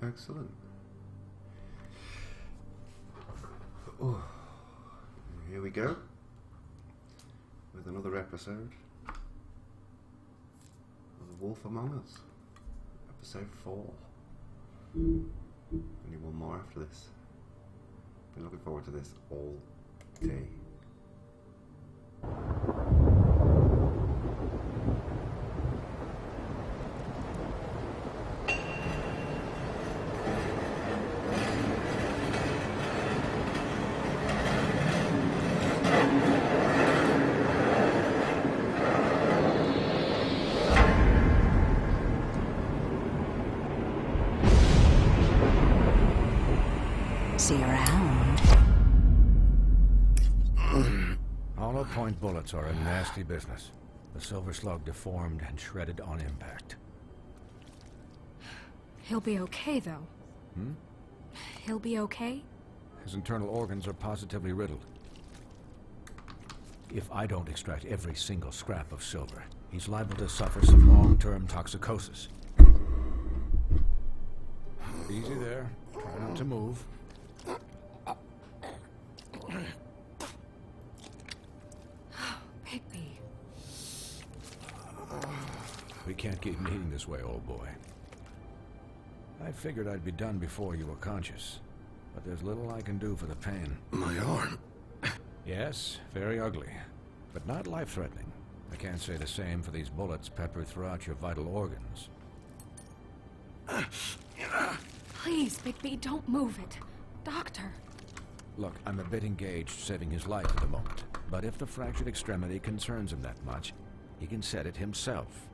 Excellent. Oh, here we go with another episode of The Wolf Among Us, episode 4. Only one more after this. Been looking forward to this all day. See you around. Hollow point bullets are a nasty business. The silver slug deformed and shredded on impact. He'll be okay, though. He'll be okay? His internal organs are positively riddled. If I don't extract every single scrap of silver, he's liable to suffer some long-term toxicosis. Easy there. Try not to move. Bigby. We can't keep meeting this way, old boy. I figured I'd be done before you were conscious, but there's little I can do for the pain. My arm. Yes, very ugly, but not life-threatening. I can't say the same for these bullets peppered throughout your vital organs. Please, Bigby, don't move it. Doctor. Look, I'm a bit engaged saving his life at the moment, but if the fractured extremity concerns him that much, he can set it himself.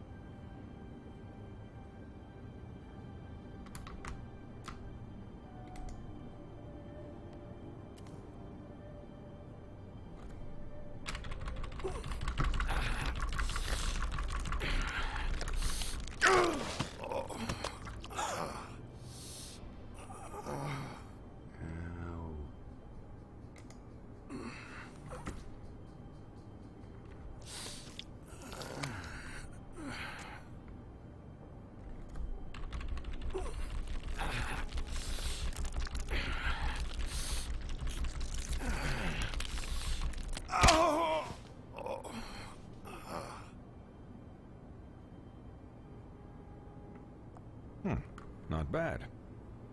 Not bad.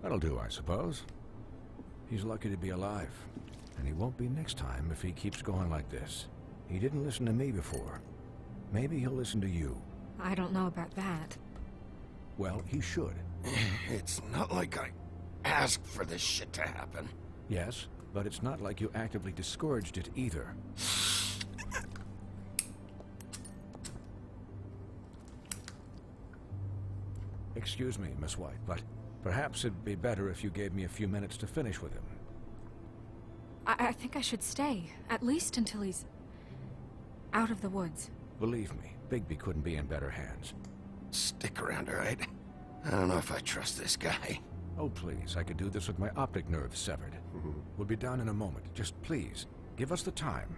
That'll do, I suppose. He's lucky to be alive. And he won't be next time if he keeps going like this. He didn't listen to me before. Maybe he'll listen to you. I don't know about that. Well, he should. It's not like I asked for this shit to happen. Yes, but it's not like you actively discouraged it either. Excuse me, Miss White, but perhaps it'd be better if you gave me a few minutes to finish with him. I think I should stay, at least until he's out of the woods. Believe me, Bigby couldn't be in better hands. Stick around, all right? I don't know if I trust this guy. Oh, please, I could do this with my optic nerve severed. We'll be done in a moment. Just please, give us the time.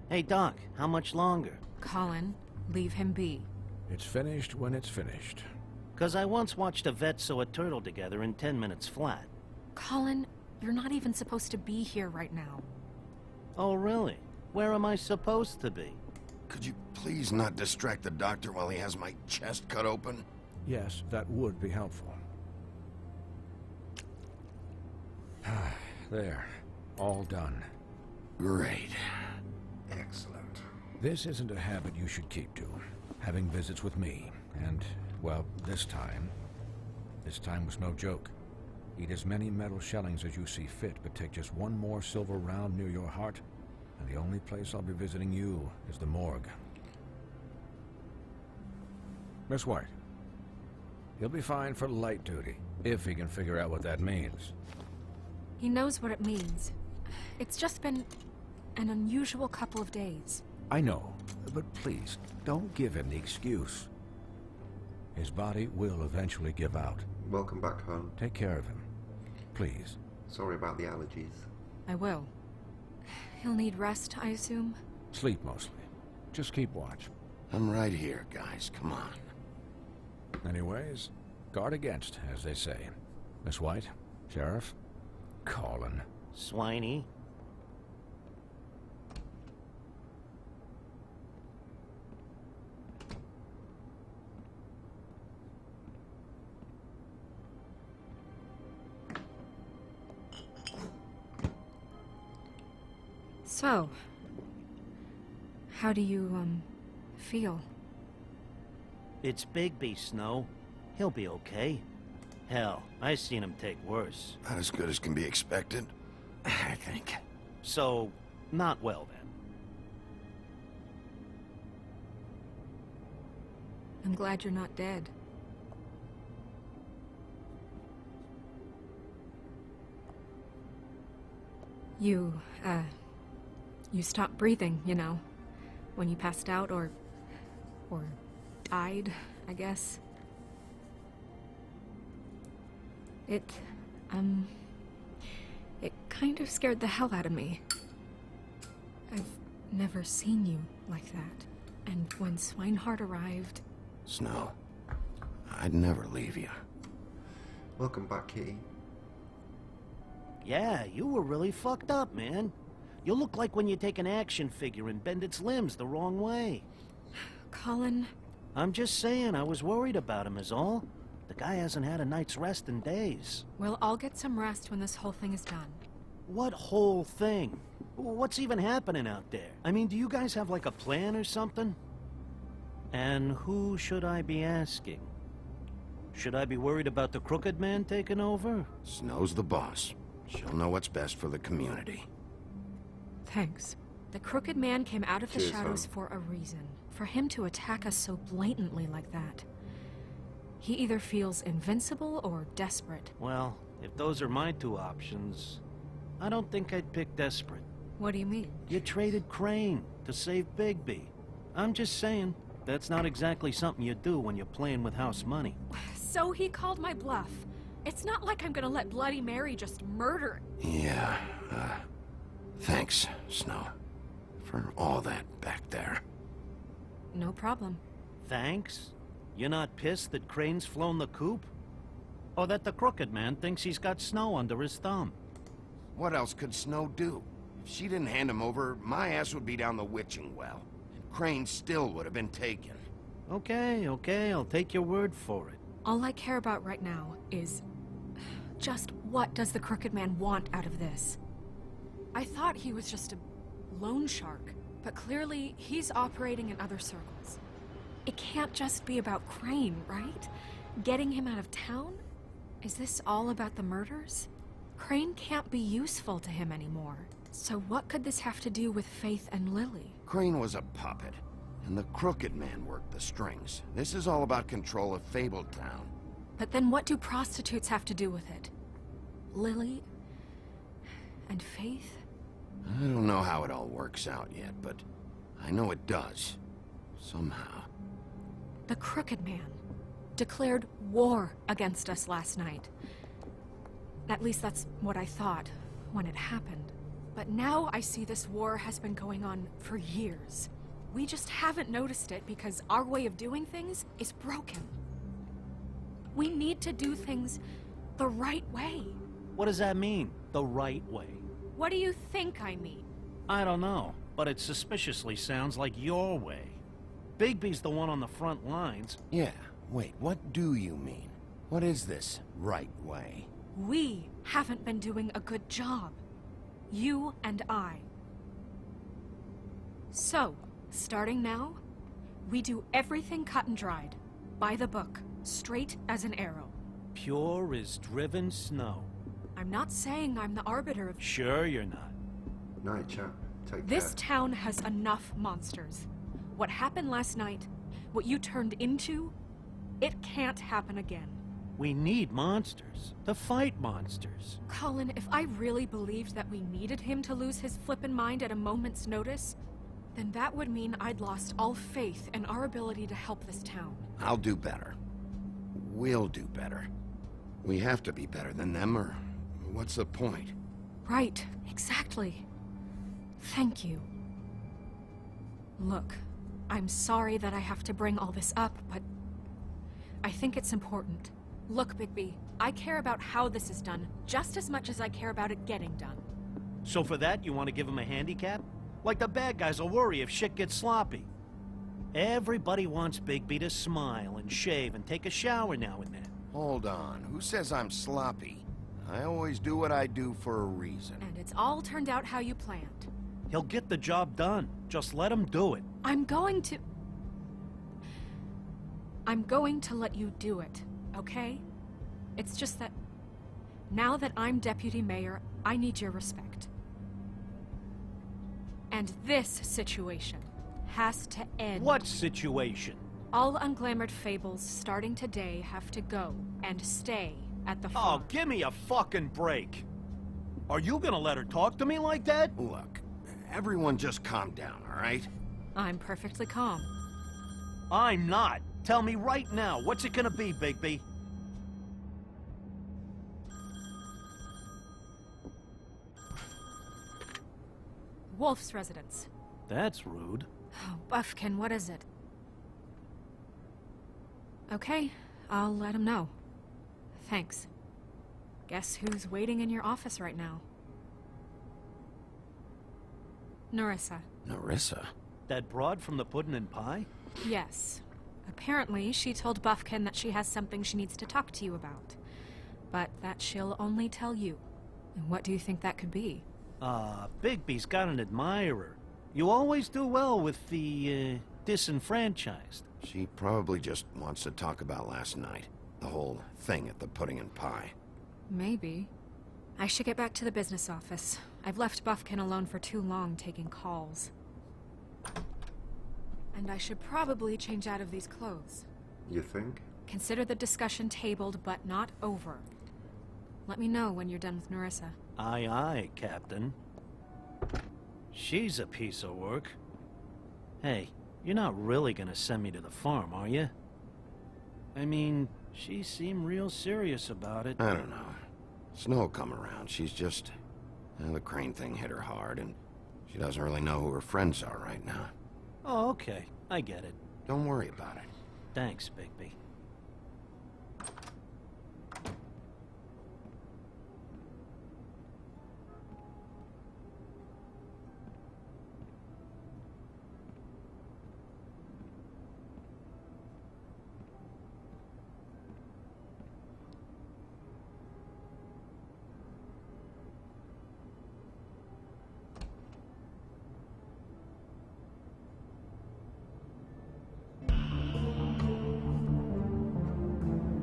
Hey, Doc, how much longer? Colin, leave him be. It's finished when it's finished. 'Cause I once watched a vet sew a turtle together in 10 minutes flat. Colin, you're not even supposed to be here right now. Oh, really? Where am I supposed to be? Could you please not distract the doctor while he has my chest cut open? Yes, that would be helpful. There. All done. Great. Excellent. This isn't a habit you should keep to. Having visits with me. And, well, this time was no joke. Eat as many metal shellings as you see fit, but take just one more silver round near your heart, and the only place I'll be visiting you is the morgue. Miss White, he'll be fine for light duty, if he can figure out what that means. He knows what it means. It's just been an unusual couple of days. I know, but please, don't give him the excuse. His body will eventually give out. Welcome back home. Take care of him, please. Sorry about the allergies. I will. He'll need rest, I assume? Sleep mostly. Just keep watch. I'm right here, guys. Come on. Anyways, guard against, as they say. Miss White, Sheriff, Colin. Swiney. So, how do you, feel? It's Bigby, Snow. He'll be okay. Hell, I seen him take worse. Not as good as can be expected, I think. So, not well then. I'm glad you're not dead. You stopped breathing, you know, when you passed out or died, I guess. It kind of scared the hell out of me. I've never seen you like that. And when Swinehart arrived... Snow, I'd never leave you. Welcome back, Kitty. Yeah, you were really fucked up, man. You look like when you take an action figure and bend its limbs the wrong way. Colin... I'm just saying, I was worried about him is all. The guy hasn't had a night's rest in days. Well, I'll get some rest when this whole thing is done. What whole thing? What's even happening out there? I mean, do you guys have like a plan or something? And who should I be asking? Should I be worried about the Crooked Man taking over? Snow's the boss. She'll know what's best for the community. Thanks. The Crooked Man came out of the Cheers, shadows hon. for a reason. For him to attack us so blatantly like that. He either feels invincible or desperate. Well, if those are my two options, I don't think I'd pick desperate. What do you mean? You traded Crane to save Bigby. I'm just saying, that's not exactly something you do when you're playing with house money. So he called my bluff. It's not like I'm gonna let Bloody Mary just murder... Yeah, thanks, Snow. For all that back there. No problem. Thanks? You're not pissed that Crane's flown the coop? Or that the Crooked Man thinks he's got Snow under his thumb? What else could Snow do? If she didn't hand him over, my ass would be down the witching well. And Crane still would have been taken. Okay, I'll take your word for it. All I care about right now is... just what does the Crooked Man want out of this? I thought he was just a loan shark, but clearly he's operating in other circles. It can't just be about Crane, right? Getting him out of town? Is this all about the murders? Crane can't be useful to him anymore. So what could this have to do with Faith and Lily? Crane was a puppet, and the Crooked Man worked the strings. This is all about control of Fabletown. But then what do prostitutes have to do with it? Lily? And Faith? I don't know how it all works out yet, but I know it does. Somehow. The Crooked Man declared war against us last night. At least that's what I thought when it happened. But now I see this war has been going on for years. We just haven't noticed it because our way of doing things is broken. We need to do things the right way. What does that mean, the right way? What do you think I mean? I don't know, but it suspiciously sounds like your way. Bigby's the one on the front lines. Yeah, wait, what do you mean? What is this right way? We haven't been doing a good job. You and I. So, starting now, we do everything cut and dried. By the book, straight as an arrow. Pure as driven snow. I'm not saying I'm the arbiter of... Sure you're not. Night, chap. Take This care. town has enough monsters. What happened last night, what you turned into, it can't happen again. We need monsters. To fight monsters. Colin, if I really believed that we needed him to lose his flippin' mind at a moment's notice, then that would mean I'd lost all faith in our ability to help this town. I'll do better. We'll do better. We have to be better than them, or what's the point? Right, exactly. Thank you. Look, I'm sorry that I have to bring all this up, but I think it's important. Look, Bigby, I care about how this is done just as much as I care about it getting done. So for that, you want to give him a handicap? Like the bad guys will worry if shit gets sloppy. Everybody wants Bigby to smile and shave and take a shower now and then. Hold on. Who says I'm sloppy? I always do what I do for a reason. And it's all turned out how you planned. He'll get the job done. Just let him do it. I'm going to let you do it, okay? It's just that now that I'm deputy mayor, I need your respect. And this situation has to end. What situation? All unglamored fables starting today have to go and stay at the farm. Oh, give me a fucking break. Are you gonna let her talk to me like that? Look, everyone just calm down, all right? I'm perfectly calm. I'm not. Tell me right now, what's it gonna be, Bigby? Wolf's residence. That's rude. Oh, Buffkin, what is it? Okay, I'll let him know. Thanks. Guess who's waiting in your office right now? Nerissa. Nerissa? That broad from the puddin' and pie? Yes. Apparently, she told Buffkin that she has something she needs to talk to you about. But that she'll only tell you. And what do you think that could be? Bigby's got an admirer. You always do well with the, disenfranchised. She probably just wants to talk about last night. The whole thing at the pudding and pie. Maybe. I should get back to the business office. I've left Buffkin alone for too long taking calls. And I should probably change out of these clothes. You think? Consider the discussion tabled, but not over. Let me know when you're done with Nerissa. Aye, aye, Captain. She's a piece of work. Hey, you're not really gonna send me to the farm, are you? I mean, she seemed real serious about it. I don't know. Snow come around. She's just... the Crane thing hit her hard, and she doesn't really know who her friends are right now. Oh, okay. I get it. Don't worry about it. Thanks, Bigby.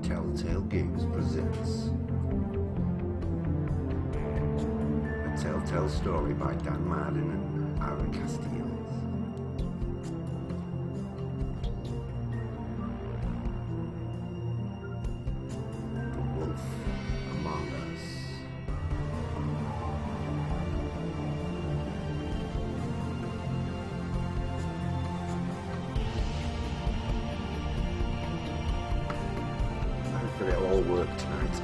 Telltale Games presents a Telltale story by Dan Martin and Aaron Casteels. The Wolf Among Us. Hopefully it'll all work tonight.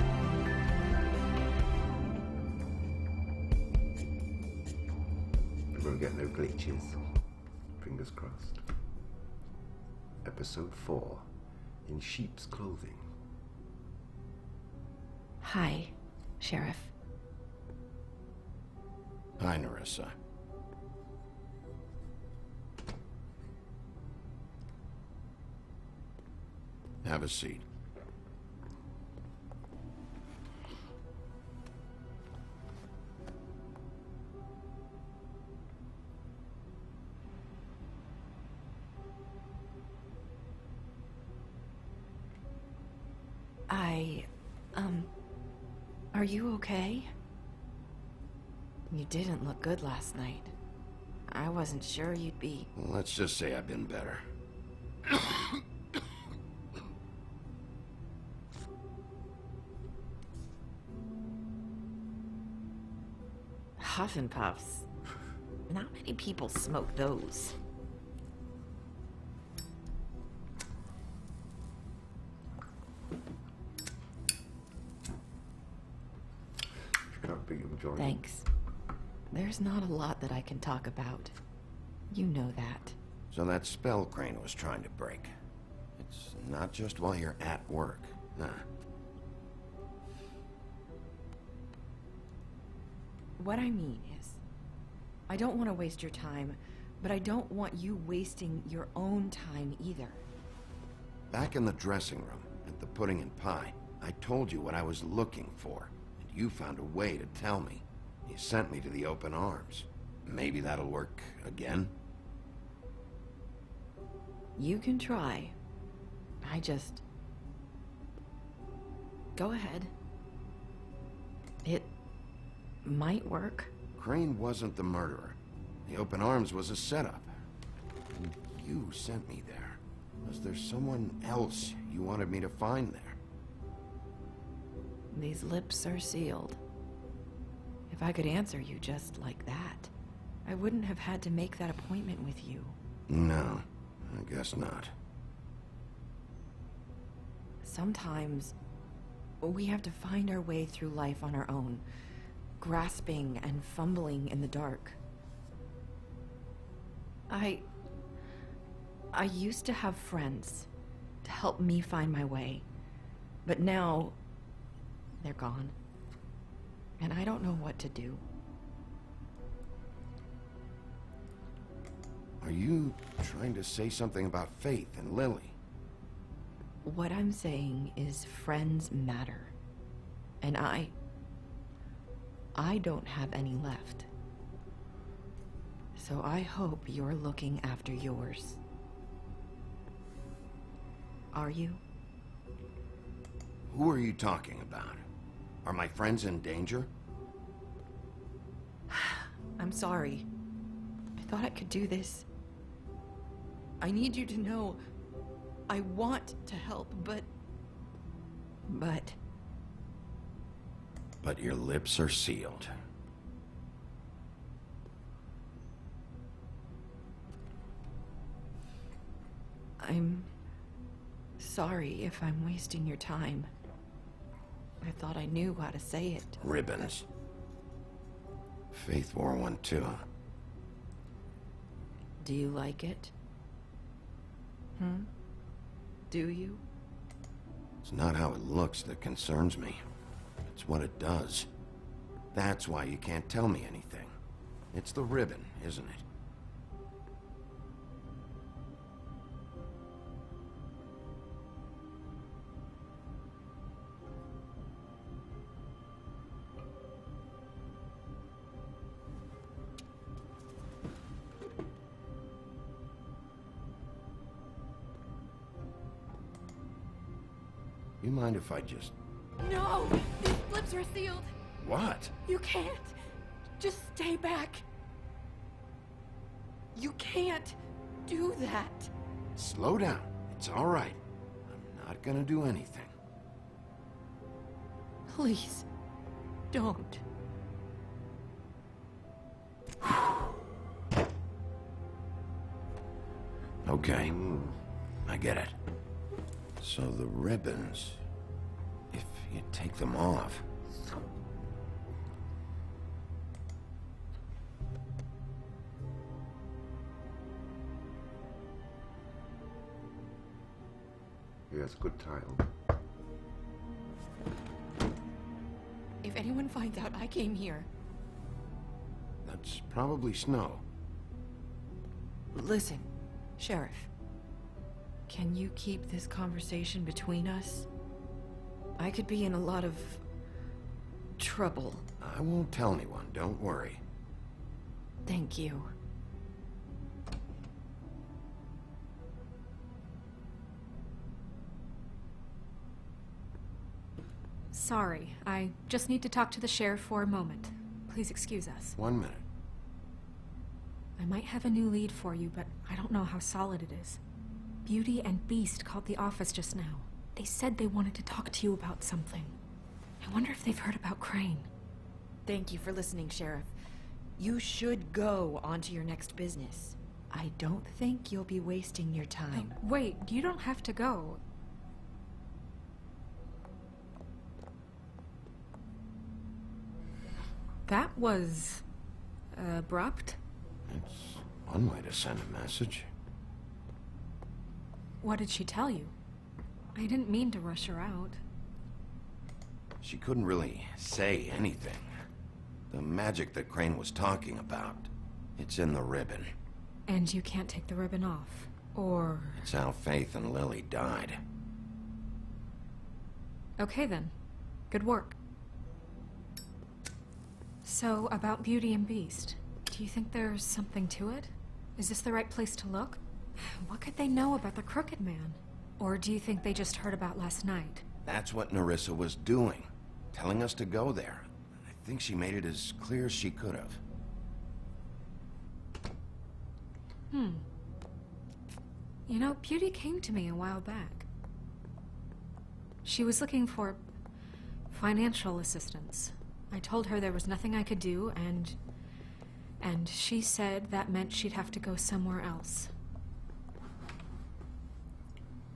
We'll get no glitches. Fingers crossed. Episode 4. In sheep's clothing. Hi, Sheriff. Hi, Nerissa. Have a seat. Are you okay? You didn't look good last night. I wasn't sure you'd be... Well, let's just say I've been better. Huff and Puffs. Not many people smoke those. Got big enjoyment. Thanks. There's not a lot that I can talk about. You know that. So that spell Crane was trying to break. It's not just while you're at work. Nah. What I mean is, I don't want to waste your time, but I don't want you wasting your own time either. Back in the dressing room, at the pudding and pie, I told you what I was looking for, and you found a way to tell me. You sent me to the open arms. Maybe that'll work again? You can try. I just... Go ahead. It might work. Crane wasn't the murderer. The open arms was a setup. And you sent me there. Was there someone else you wanted me to find there? These lips are sealed. If I could answer you just like that, I wouldn't have had to make that appointment with you. No, I guess not. Sometimes we have to find our way through life on our own, grasping and fumbling in the dark. I used to have friends to help me find my way, but now they're gone, and I don't know what to do. Are you trying to say something about Faith and Lily? What I'm saying is friends matter, and I don't have any left. So I hope you're looking after yours. Are you? Who are you talking about? Are my friends in danger? I'm sorry. I thought I could do this. I need you to know I want to help, but... But your lips are sealed. I'm sorry if I'm wasting your time. I thought I knew how to say it. Ribbons. Faith wore one too. Do you like it? Do you? It's not how it looks that concerns me. It's what it does. That's why you can't tell me anything. It's the ribbon, isn't it? You mind if I just... No! These lips are sealed! What? You can't! Just stay back! You can't do that! Slow down. It's all right. I'm not gonna do anything. Please, don't. Okay. I get it. So the ribbons, if you take them off... Yes, good tile. If anyone finds out I came here... That's probably snow. Listen, Sheriff. Can you keep this conversation between us? I could be in a lot of... trouble. I won't tell anyone, don't worry. Thank you. Sorry, I just need to talk to the sheriff for a moment. Please excuse us. 1 minute. I might have a new lead for you, but I don't know how solid it is. Beauty and Beast called the office just now. They said they wanted to talk to you about something. I wonder if they've heard about Crane. Thank you for listening, Sheriff. You should go on to your next business. I don't think you'll be wasting your time. Wait, you don't have to go. That was... abrupt. It's one way to send a message. What did she tell you? I didn't mean to rush her out. She couldn't really say anything. The magic that Crane was talking about, it's in the ribbon. And you can't take the ribbon off, or... It's how Faith and Lily died. Okay then. Good work. So, about Beauty and Beast, do you think there's something to it? Is this the right place to look? What could they know about the Crooked Man? Or do you think they just heard about last night? That's what Nerissa was doing, telling us to go there. I think she made it as clear as she could have. You know, Beauty came to me a while back. She was looking for financial assistance. I told her there was nothing I could do, and she said that meant she'd have to go somewhere else.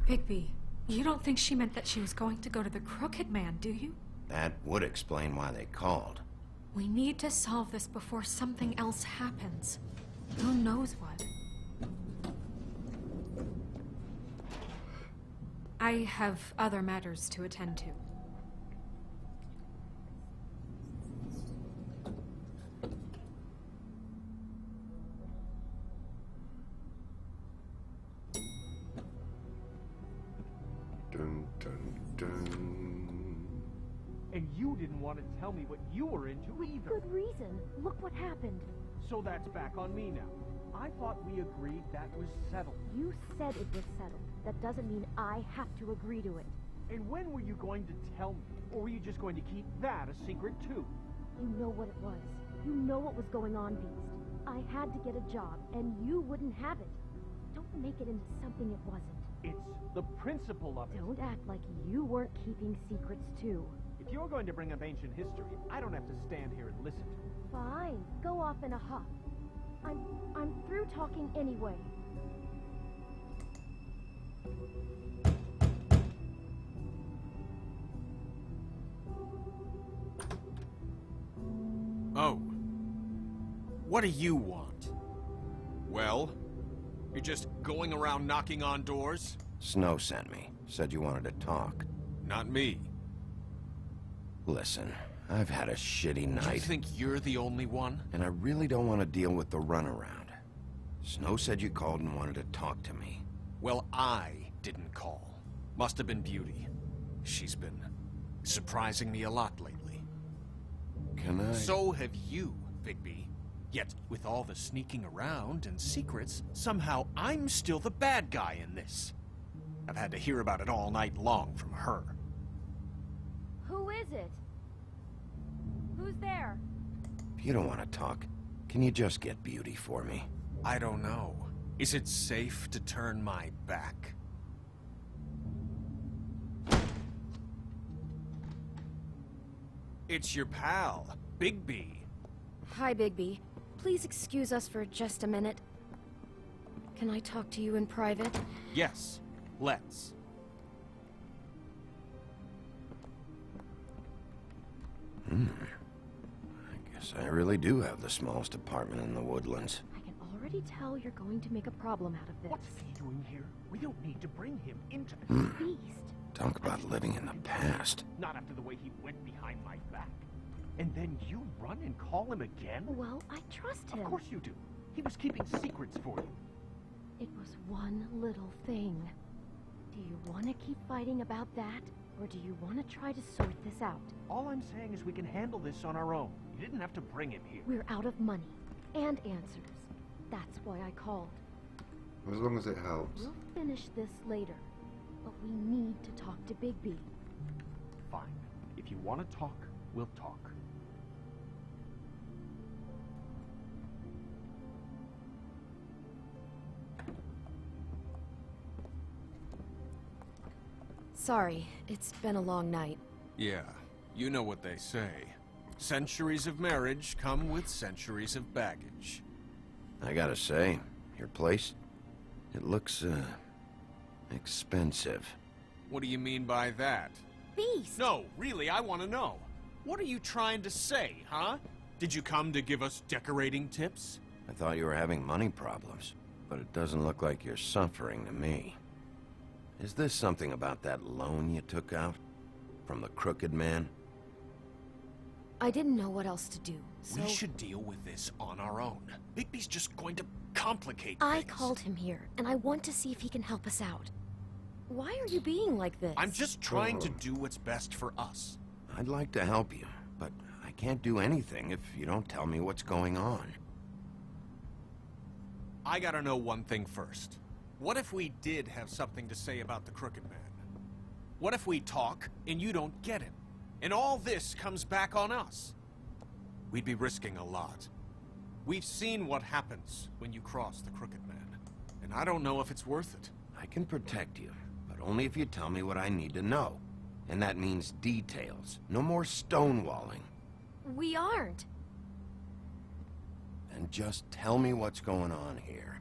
Bigby, you don't think she meant that she was going to go to the Crooked Man, do you? That would explain why they called. We need to solve this before something else happens. Who knows what? I have other matters to attend to. Dun, dun, dun. And you didn't want to tell me what you were into either. Good reason. Look what happened. So that's back on me now. I thought we agreed that was settled. You said it was settled. That doesn't mean I have to agree to it. And when were you going to tell me? Or were you just going to keep that a secret too? You know what it was. You know what was going on, Beast. I had to get a job, and you wouldn't have it. Don't make it into something it wasn't. It's the principle of it. Don't act like you weren't keeping secrets too. If you're going to bring up ancient history, I don't have to stand here and listen to it. Fine. Go off in a huff. I'm through talking anyway. Oh. What do you want? Well? You're just going around knocking on doors? Snow sent me. Said you wanted to talk. Not me. Listen, I've had a shitty night. You think you're the only one? And I really don't want to deal with the runaround. Snow said you called and wanted to talk to me. Well, I didn't call. Must have been Beauty. She's been surprising me a lot lately. Can I... So have you, Bigby. Yet, with all the sneaking around and secrets, somehow I'm still the bad guy in this. I've had to hear about it all night long from her. Who is it? Who's there? If you don't want to talk, can you just get Beauty for me? I don't know. Is it safe to turn my back? It's your pal, Bigby. Hi, Bigby. Please excuse us for just a minute. Can I talk to you in private? Yes, let's. I guess I really do have the smallest apartment in the Woodlands. I can already tell you're going to make a problem out of this. What's he doing here? We don't need to bring him into this. Beast. Talk about living in the past. Not after the way he went behind my back. And then you run and call him again? Well, I trust him. Of course you do. He was keeping secrets for you. It was one little thing. Do you want to keep fighting about that? Or do you want to try to sort this out? All I'm saying is we can handle this on our own. You didn't have to bring him here. We're out of money. And answers. That's why I called. As long as it helps. We'll finish this later. But we need to talk to Bigby. Fine. If you want to talk, we'll talk. Sorry, it's been a long night. Yeah, you know what they say. Centuries of marriage come with centuries of baggage. I gotta say, your place, it looks, expensive. What do you mean by that? Beast! No, really, I want to know. What are you trying to say, huh? Did you come to give us decorating tips? I thought you were having money problems, but it doesn't look like you're suffering to me. Is this something about that loan you took out? From the Crooked Man? I didn't know what else to do, so... We should deal with this on our own. Bigby's just going to complicate I things. called him here, and I want to see if he can help us out. Why are you being like this? I'm just trying to do what's best for us. I'd like to help you, but I can't do anything if you don't tell me what's going on. I gotta know one thing first. What if we did have something to say about the Crooked Man? What if we talk and you don't get him? And all this comes back on us? We'd be risking a lot. We've seen what happens when you cross the Crooked Man, and I don't know if it's worth it. I can protect you, but only if you tell me what I need to know. And that means details. No more stonewalling. We aren't. And just tell me what's going on here.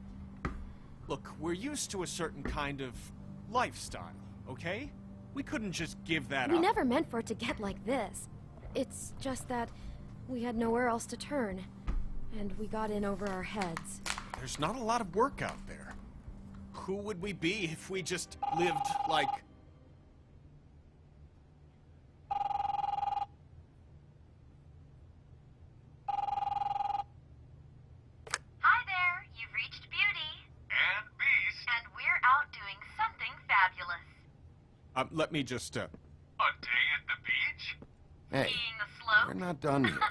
Look, we're used to a certain kind of lifestyle, okay? We couldn't just give that We up. never meant for it to get like this. It's just that we had nowhere else to turn, and we got in over our heads. There's not a lot of work out there. Who would we be if we just lived like... Hi there, you've reached Beauty. And Beast. And we're out doing something fabulous. let me just, A day at the beach? Hey, Skiing the slope. we're not done yet.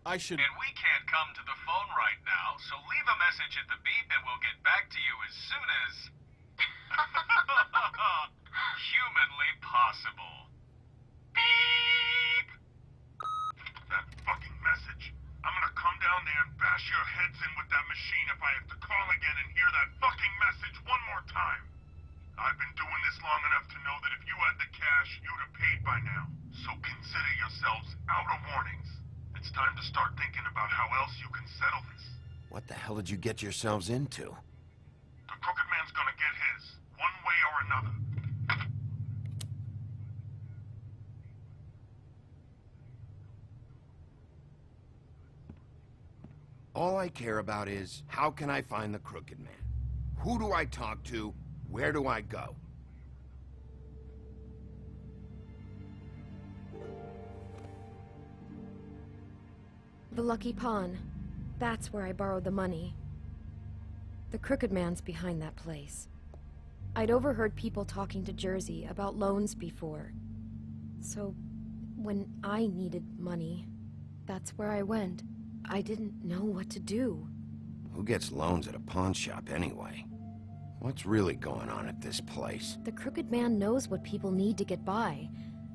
I should... And we can't come to the phone right now, so leave a message at the beep and we'll get back to you as soon as... humanly possible. Beep! That fucking message. I'm gonna come down there and bash your heads in with that machine if I have to call again and hear that fucking message one more time. I've been doing this long enough to know that if you had the cash, you'd have paid by now. So consider yourselves out of warnings. It's time to start thinking about how else you can settle this. What the hell did you get yourselves into? The Crooked Man's gonna get his, one way or another. All I care about is, how can I find the Crooked Man? Who do I talk to? Where do I go? The Lucky Pawn. That's where I borrowed the money. The Crooked Man's behind that place. I'd overheard people talking to Jersey about loans before. So, when I needed money, that's where I went. I didn't know what to do. Who gets loans at a pawn shop anyway? What's really going on at this place? The Crooked Man knows what people need to get by,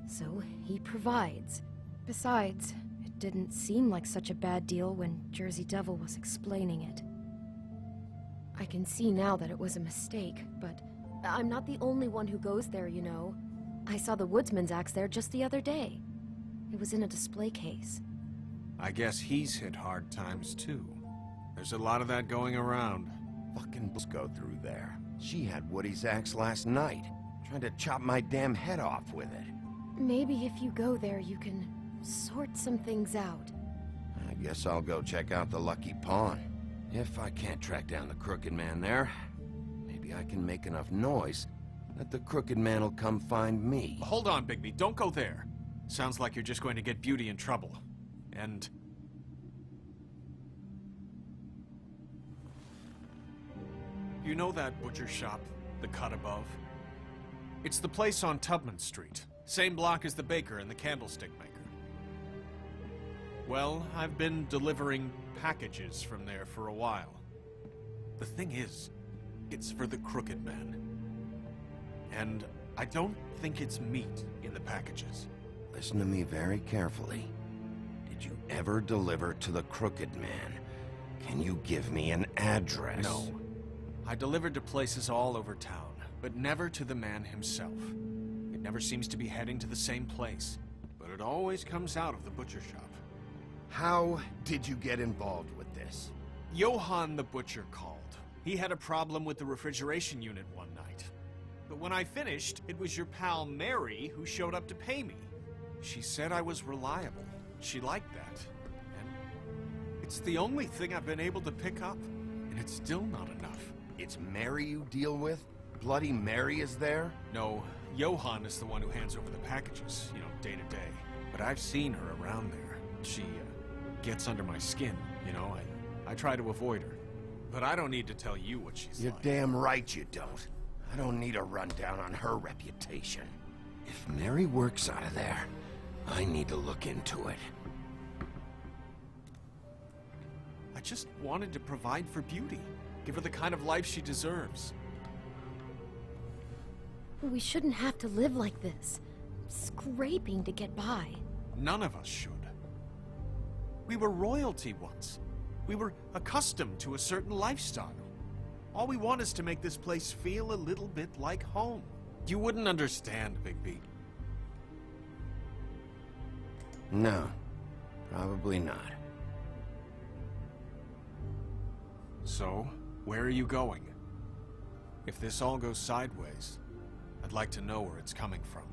so he provides. Besides, it didn't seem like such a bad deal when Jersey Devil was explaining it. I can see now that it was a mistake, but I'm not the only one who goes there, you know. I saw the Woodsman's axe there just the other day. It was in a display case. I guess he's hit hard times, too. There's a lot of that going around. Fucking go through there. She had Woody's axe last night, trying to chop my damn head off with it. Maybe if you go there, you can sort some things out. I guess I'll go check out the Lucky Pawn. If I can't track down the Crooked Man there, maybe I can make enough noise that the Crooked Man will come find me. Hold on, Bigby. Don't go there. Sounds like you're just going to get Beauty in trouble. And... You know that butcher shop, the cut above? It's the place on Tubman Street. Same block as the baker and the candlestick maker. Well, I've been delivering packages from there for a while. The thing is, it's for the Crooked Man. And I don't think it's meat in the packages. Listen to me very carefully. Did you ever deliver to the Crooked Man? Can you give me an address? No. I delivered to places all over town, but never to the man himself. It never seems to be heading to the same place, but it always comes out of the butcher shop. How did you get involved with this? Johann the butcher called. He had a problem with the refrigeration unit one night. But when I finished, it was your pal Mary who showed up to pay me. She said I was reliable. She liked that. And it's the only thing I've been able to pick up, and it's still not enough. It's Mary you deal with? Bloody Mary is there? No, Johann is the one who hands over the packages, you know, day to day. But I've seen her around there. She gets under my skin, you know. I try to avoid her. But I don't need to tell you what she's You're like. damn right you don't. I don't need a rundown on her reputation. If Mary works out of there, I need to look into it. I just wanted to provide for Beauty. Give her the kind of life she deserves. We shouldn't have to live like this, scraping to get by. None of us should. We were royalty once. We were accustomed to a certain lifestyle. All we want is to make this place feel a little bit like home. You wouldn't understand, Bigby. No, probably not. So, where are you going? If this all goes sideways, I'd like to know where it's coming from.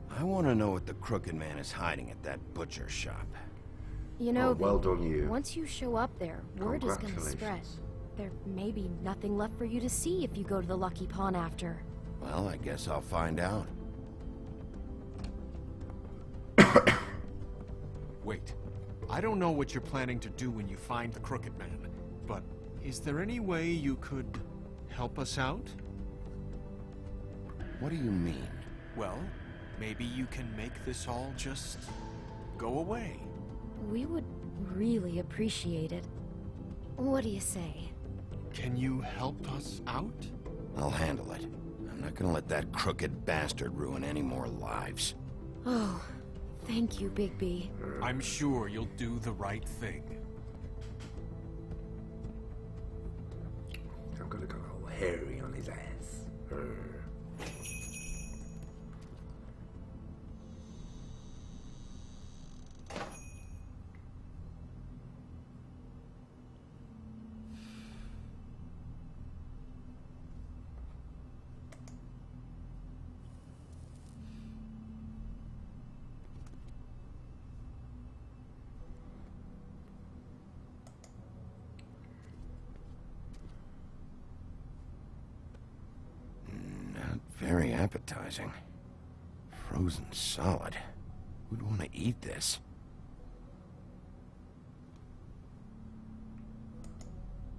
I want to know what the Crooked Man is hiding at that butcher shop. You know, Oh, well Bigby, done, you. once you show up there, word is gonna spread. Congratulations. There may be nothing left for you to see if you go to the Lucky Pawn after. Well, I guess I'll find out. Wait, I don't know what you're planning to do when you find the Crooked Man, but is there any way you could help us out? What do you mean? Well, maybe you can make this all just go away. We would really appreciate it. What do you say? Can you help us out? I'll handle it. I'm not gonna let that crooked bastard ruin any more lives. Oh, thank you, Bigby. I'm sure you'll do the right thing. I'm gonna go all hairy on his ass. Not very appetizing. Frozen solid. Who'd want to eat this?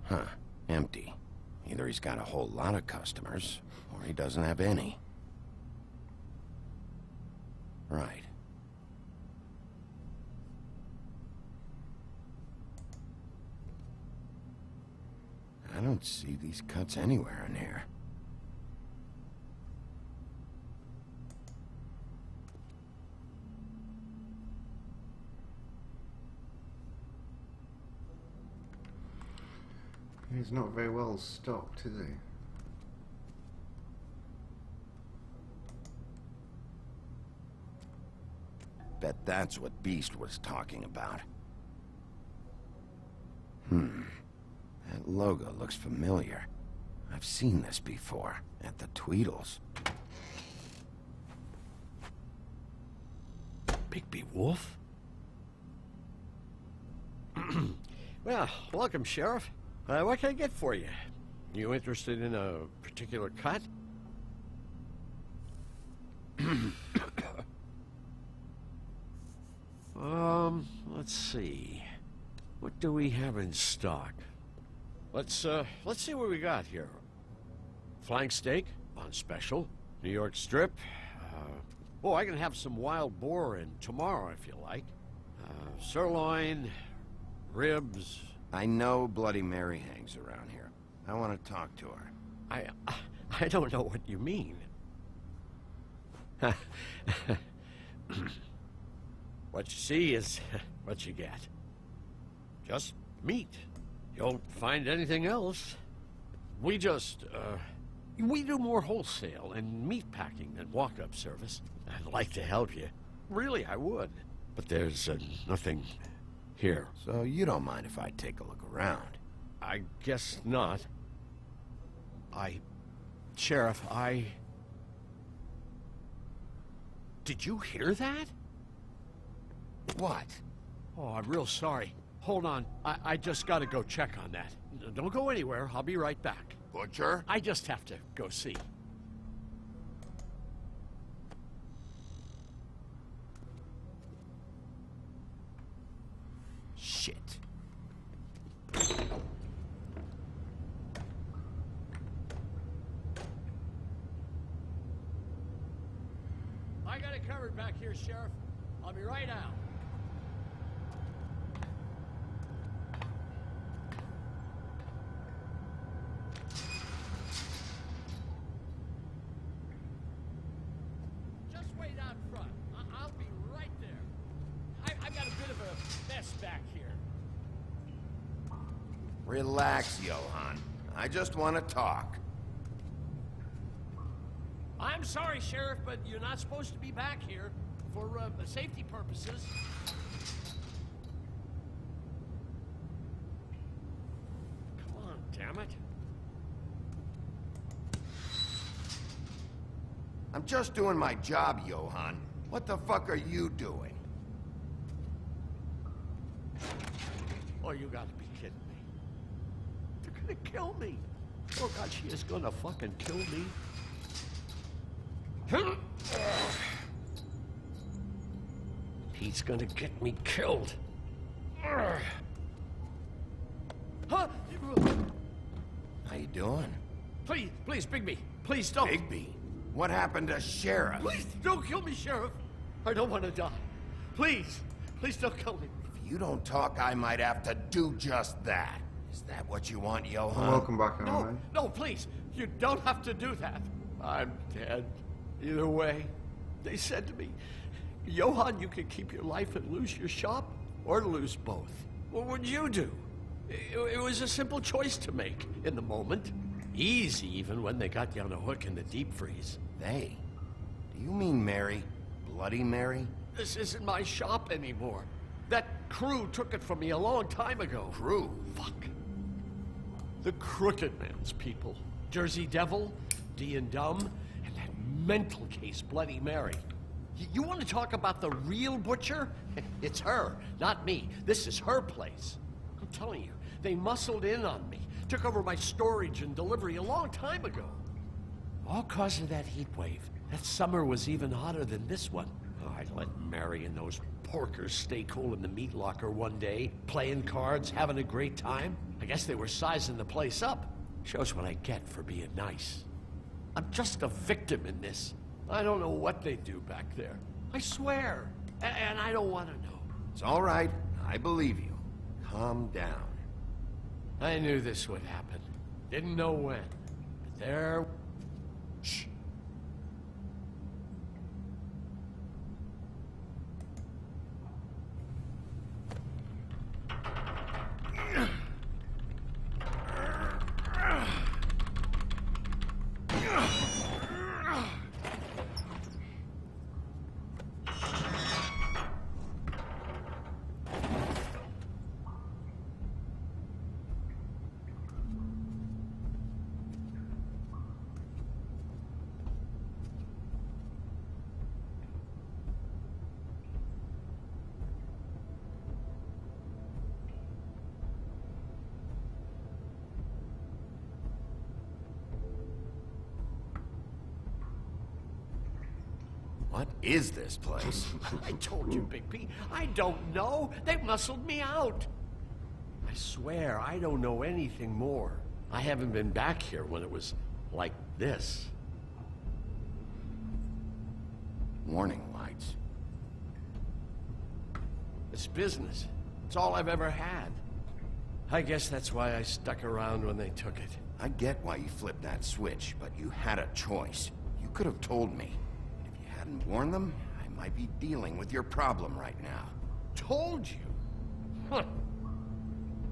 Huh. Empty. Either he's got a whole lot of customers, or he doesn't have any. Right. I don't see these cuts anywhere in here. He's not very well stocked, is he? Bet that's what Beast was talking about. That logo looks familiar. I've seen this before, at the Tweedles. Bigby Wolf? Well, welcome, Sheriff. What can I get for you? You interested in a particular cut? Let's see. What do we have in stock? Let's see what we got here. Flank steak on special. New York strip. Oh, I can have some wild boar in tomorrow if you like. Sirloin, ribs. I know Bloody Mary hangs around here. I want to talk to her. I don't know what you mean. What you see is what you get. Just meat. You won't find anything else. We do more wholesale and meat packing than walk-up service. I'd like to help you. Really, I would. But there's nothing here. So you don't mind if I take a look around? I guess not. Sheriff, Did you hear that? What? Oh, I'm real sorry. Hold on. I just gotta go check on that. Don't go anywhere. I'll be right back. Butcher? I just have to go see. Shit. I got it covered back here, Sheriff. I'll be right out. Just wait out front. I'll be right there. I've got a bit of a mess back here. Relax, Johann. I just want to talk. I'm sorry, Sheriff, but you're not supposed to be back here for safety purposes. Come on, damn it. I'm just doing my job, Johann. What the fuck are you doing? Oh, you gotta be kidding me. They're gonna kill me. Oh, God, she is gonna fucking kill me. He's gonna get me killed. Huh? How you doing? Please, please, Bigby. Please don't. Bigby? What happened to Sheriff? Please don't kill me, Sheriff. I don't want to die. Please, please don't kill me. If you don't talk, I might have to do just that. Is that what you want, Johann? Welcome back, No, Alan. no, please. You don't have to do that. I'm dead. Either way, they said to me, Johann, you can keep your life and lose your shop, or lose both. What would you do? It was a simple choice to make in the moment. Easy, even when they got you on a hook in the deep freeze. They? Do you mean Mary? Bloody Mary? This isn't my shop anymore. That crew took it from me a long time ago. Crew? Fuck. The Crooked Man's people. Jersey Devil, D and Dumb, and that mental case, Bloody Mary. You want to talk about the real butcher? It's her, not me. This is her place. I'm telling you, they muscled in on me, took over my storage and delivery a long time ago. All cause of that heat wave. That summer was even hotter than this one. Oh, I let Mary and those porkers stay cool in the meat locker one day, playing cards, having a great time. I guess they were sizing the place up. Shows what I get for being nice. I'm just a victim in this. I don't know what they do back there. I swear. And I don't want to know. It's all right. I believe you. Calm down. I knew this would happen. Didn't know when. But there... Shh. What is this place? I told you, Bigby. I don't know. They muscled me out. I swear, I don't know anything more. I haven't been back here when it was like this. Warning lights. It's business. It's all I've ever had. I guess that's why I stuck around when they took it. I get why you flipped that switch, but you had a choice. You could have told me. If you hadn't warned them, I might be dealing with your problem right now. Told you? Huh.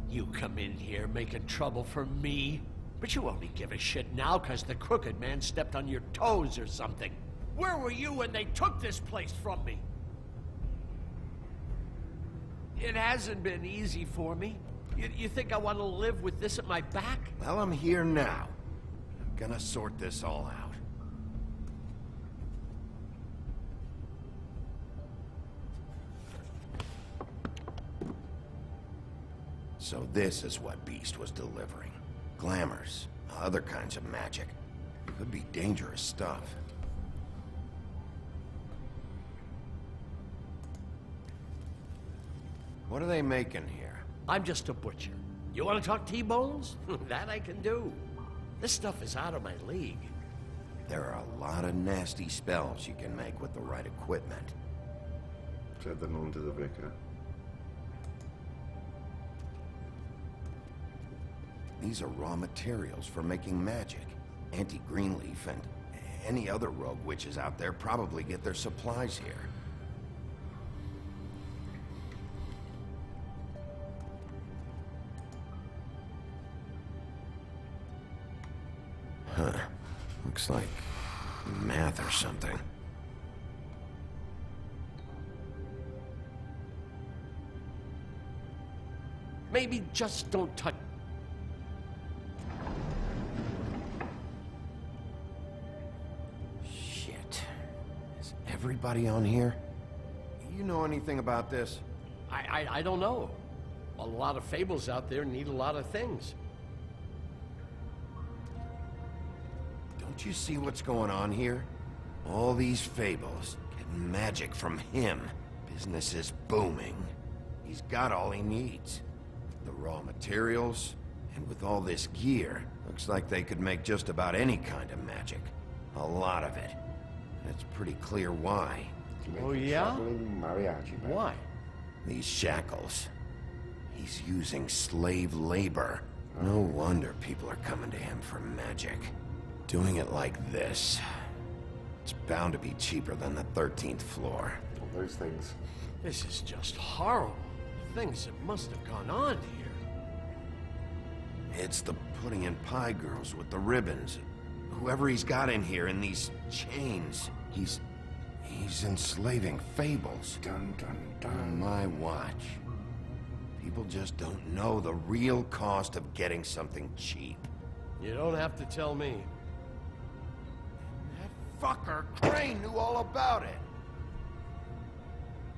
You come in here making trouble for me, but you only give a shit now because the Crooked Man stepped on your toes or something. Where were you when they took this place from me? It hasn't been easy for me. You think I want to live with this at my back? Well, I'm here now. I'm gonna sort this all out. So this is what Beast was delivering. Glamours, other kinds of magic. Could be dangerous stuff. What are they making here? I'm just a butcher. You want to talk T-bones? That I can do. This stuff is out of my league. There are a lot of nasty spells you can make with the right equipment. Said them on to the vicar. These are raw materials for making magic. Auntie Greenleaf and any other rogue witches out there probably get their supplies here. Huh. Looks like math or something. Maybe just don't touch... Shit. Is everybody on here? You know anything about this? I don't know. A lot of fables out there need a lot of things. Don't you see what's going on here? All these fables, getting magic from him. Business is booming. He's got all he needs. The raw materials, and with all this gear, looks like they could make just about any kind of magic. A lot of it. And it's pretty clear why. Oh, yeah? Traveling mariachi band. Why? These shackles. He's using slave labor. No wonder people are coming to him for magic. Doing it like this. It's bound to be cheaper than the 13th floor. All those things. This is just horrible. Things that must have gone on here. It's the pudding and pie girls with the ribbons. Whoever he's got in here in these chains. He's enslaving fables. Dun dun dun. On my watch. People just don't know the real cost of getting something cheap. You don't have to tell me. That fucker Crane knew all about it.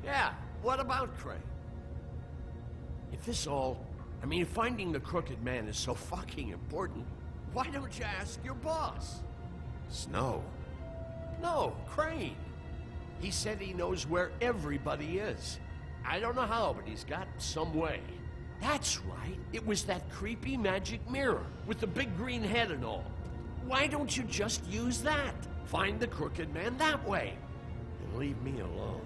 Yeah, what about Crane? If this all... I mean, finding the crooked man is so fucking important, why don't you ask your boss? Snow. No, Crane. He said he knows where everybody is. I don't know how, but he's got some way. That's right. It was that creepy magic mirror with the big green head and all. Why don't you just use that? Find the crooked man that way. And leave me alone.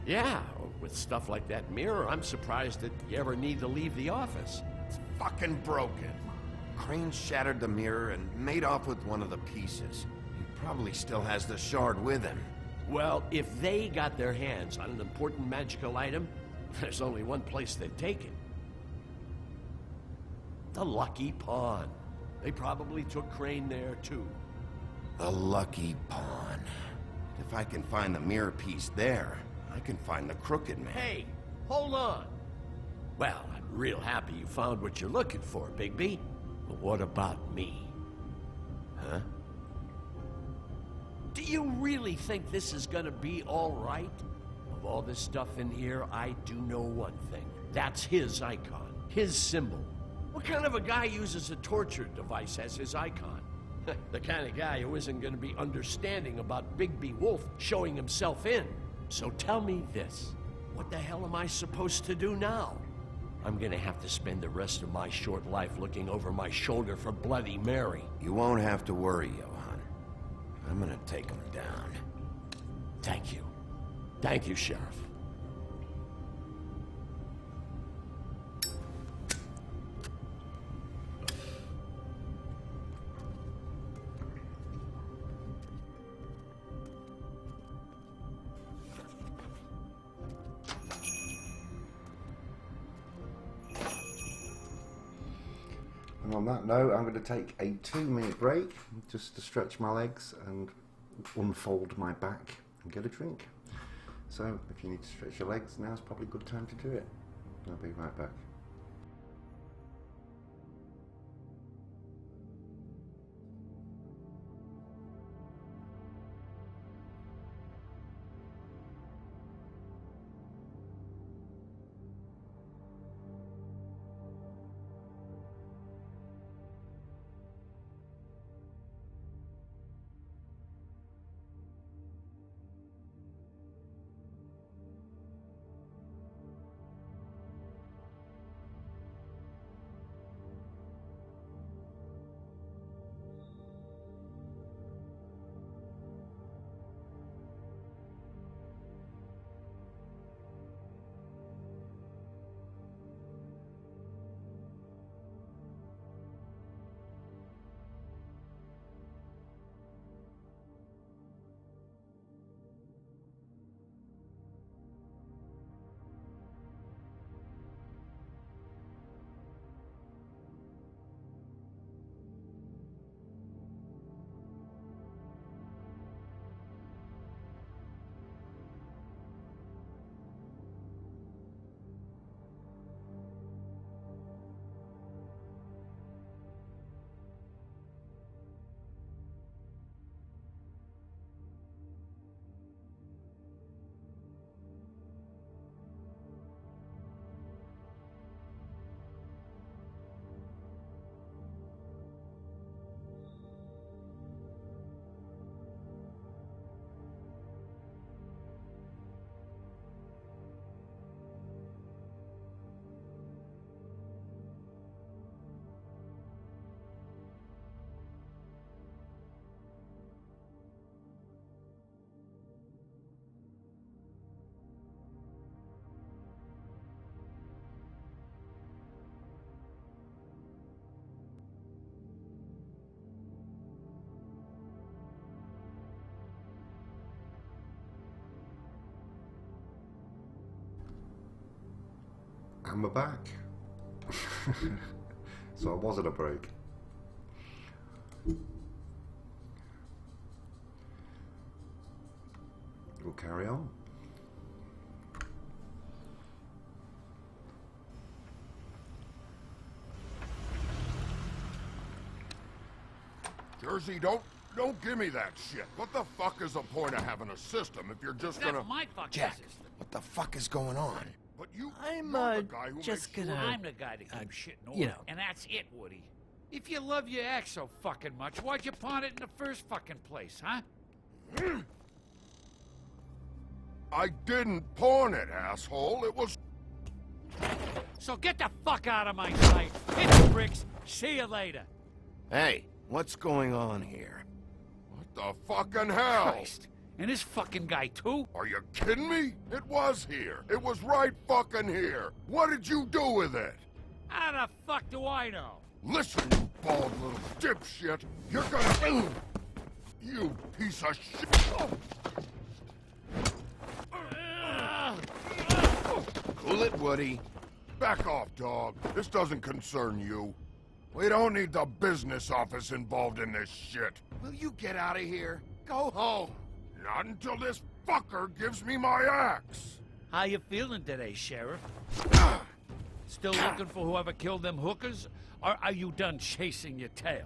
Yeah, with stuff like that mirror, I'm surprised that you ever need to leave the office. It's fucking broken. Crane shattered the mirror and made off with one of the pieces. He probably still has the shard with him. Well, if they got their hands on an important magical item, there's only one place they'd take it. The Lucky Pawn. They probably took Crane there, too. The Lucky Pawn. If I can find the mirror piece there, I can find the crooked man. Hey, hold on. Well, I'm real happy you found what you're looking for, Bigby. But what about me? Huh? Do you really think this is gonna be all right? Of all this stuff in here, I do know one thing. That's his icon, his symbol. What kind of a guy uses a torture device as his icon? The kind of guy who isn't gonna be understanding about Bigby Wolf showing himself in. So tell me this, what the hell am I supposed to do now? I'm gonna have to spend the rest of my short life looking over my shoulder for Bloody Mary. You won't have to worry, Johann. I'm gonna take him down. Thank you. Thank you, Sheriff. And on that note, I'm going to take a 2-minute break just to stretch my legs and unfold my back and get a drink. So if you need to stretch your legs, now's probably a good time to do it. I'll be right back. And we're back. So I was at a break. We'll carry on. Jersey, don't give me that shit. What the fuck is the point of having a system if you're just gonna... That's my fucking Jack, system. what the fuck is going on? But you, I'm, you're the guy who just makes gonna... I'm the guy that keeps shit in order. you know. And that's it, Woody. If you love your ex so fucking much, why'd you pawn it in the first fucking place, huh? I didn't pawn it, asshole. It was... So get the fuck out of my sight. Hit the bricks. See you later. Hey, what's going on here? What the fucking hell? Christ. And this fucking guy, too? Are you kidding me? It was here. It was right fucking here. What did you do with it? How the fuck do I know? Listen, you bald little dipshit. You're gonna... You piece of shit. Cool it, Woody. Back off, dog. This doesn't concern you. We don't need the business office involved in this shit. Will you get out of here? Go home. Not until this fucker gives me my axe. How you feeling today, Sheriff? Still looking for whoever killed them hookers? Or are you done chasing your tail?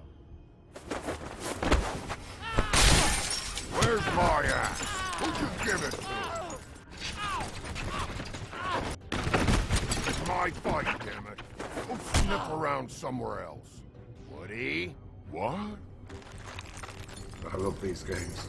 Where's my axe? Who'd you give it to? It's my fight, damn it. Go sniff around somewhere else. Woody? What? I love these games.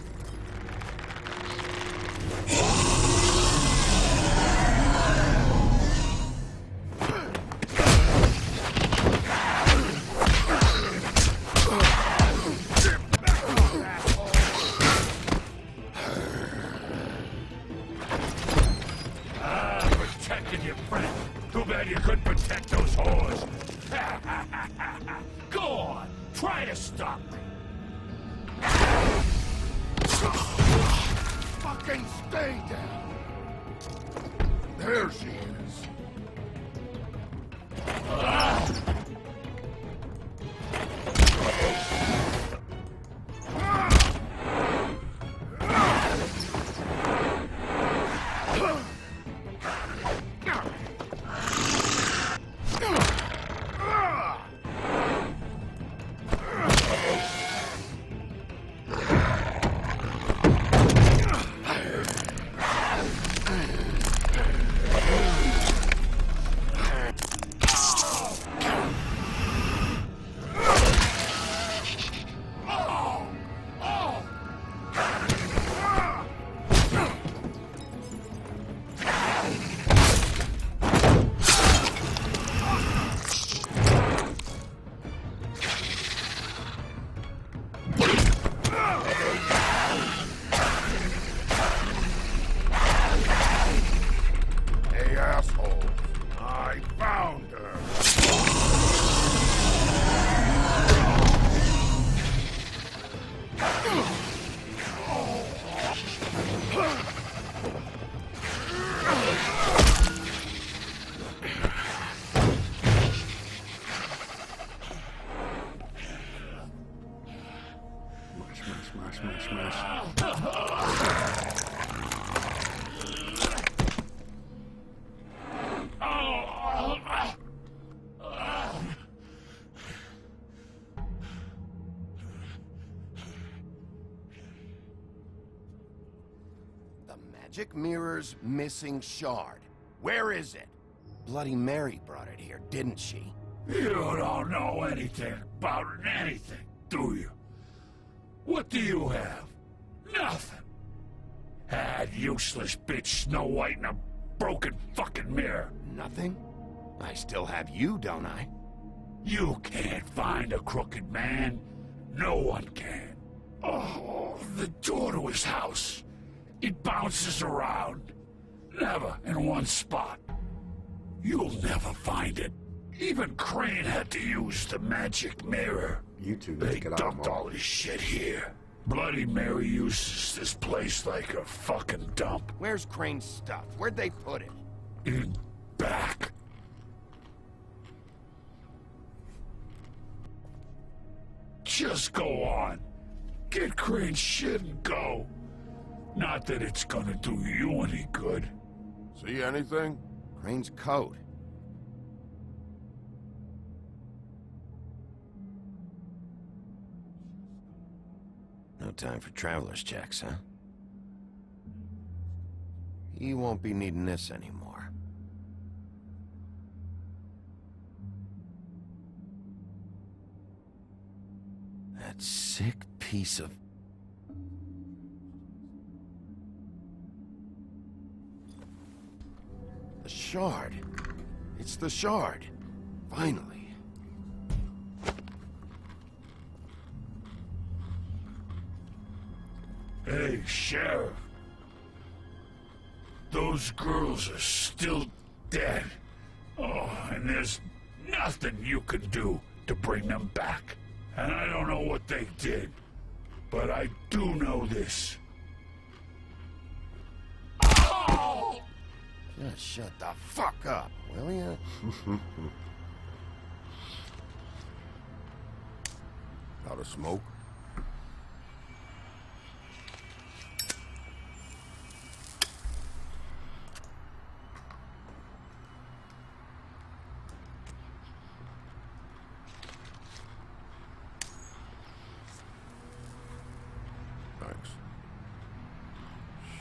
Protected your friend. Too bad you couldn't protect those whores. Go on, try to stop me. Fucking stay down. There she is. Hey, asshole. I found her. Smash, smash, smash, smash. The magic mirror's missing shard. Where is it? Bloody Mary brought it here, didn't she? You don't know anything about anything, do you? What do you have? Nothing. That useless bitch Snow White and a broken fucking mirror. Nothing? I still have you, don't I? You can't find a crooked man. No one can. Oh, the door to his house. It bounces around. Never in one spot. You'll never find it. Even Crane had to use the magic mirror. You two need They to get out dumped more. all his shit here. Bloody Mary uses this place like a fucking dump. Where's Crane's stuff? Where'd they put it? In back. Just go on. Get Crane's shit and go. Not that it's gonna do you any good. See anything? Crane's coat. No time for traveler's checks, huh? You won't be needing this anymore. That sick piece of... The shard. It's the shard. Finally. Hey, Sheriff. Those girls are still dead. Oh, and there's nothing you can do to bring them back. And I don't know what they did, but I do know this. Oh! Just shut the fuck up, will ya? Out of smoke? Thanks.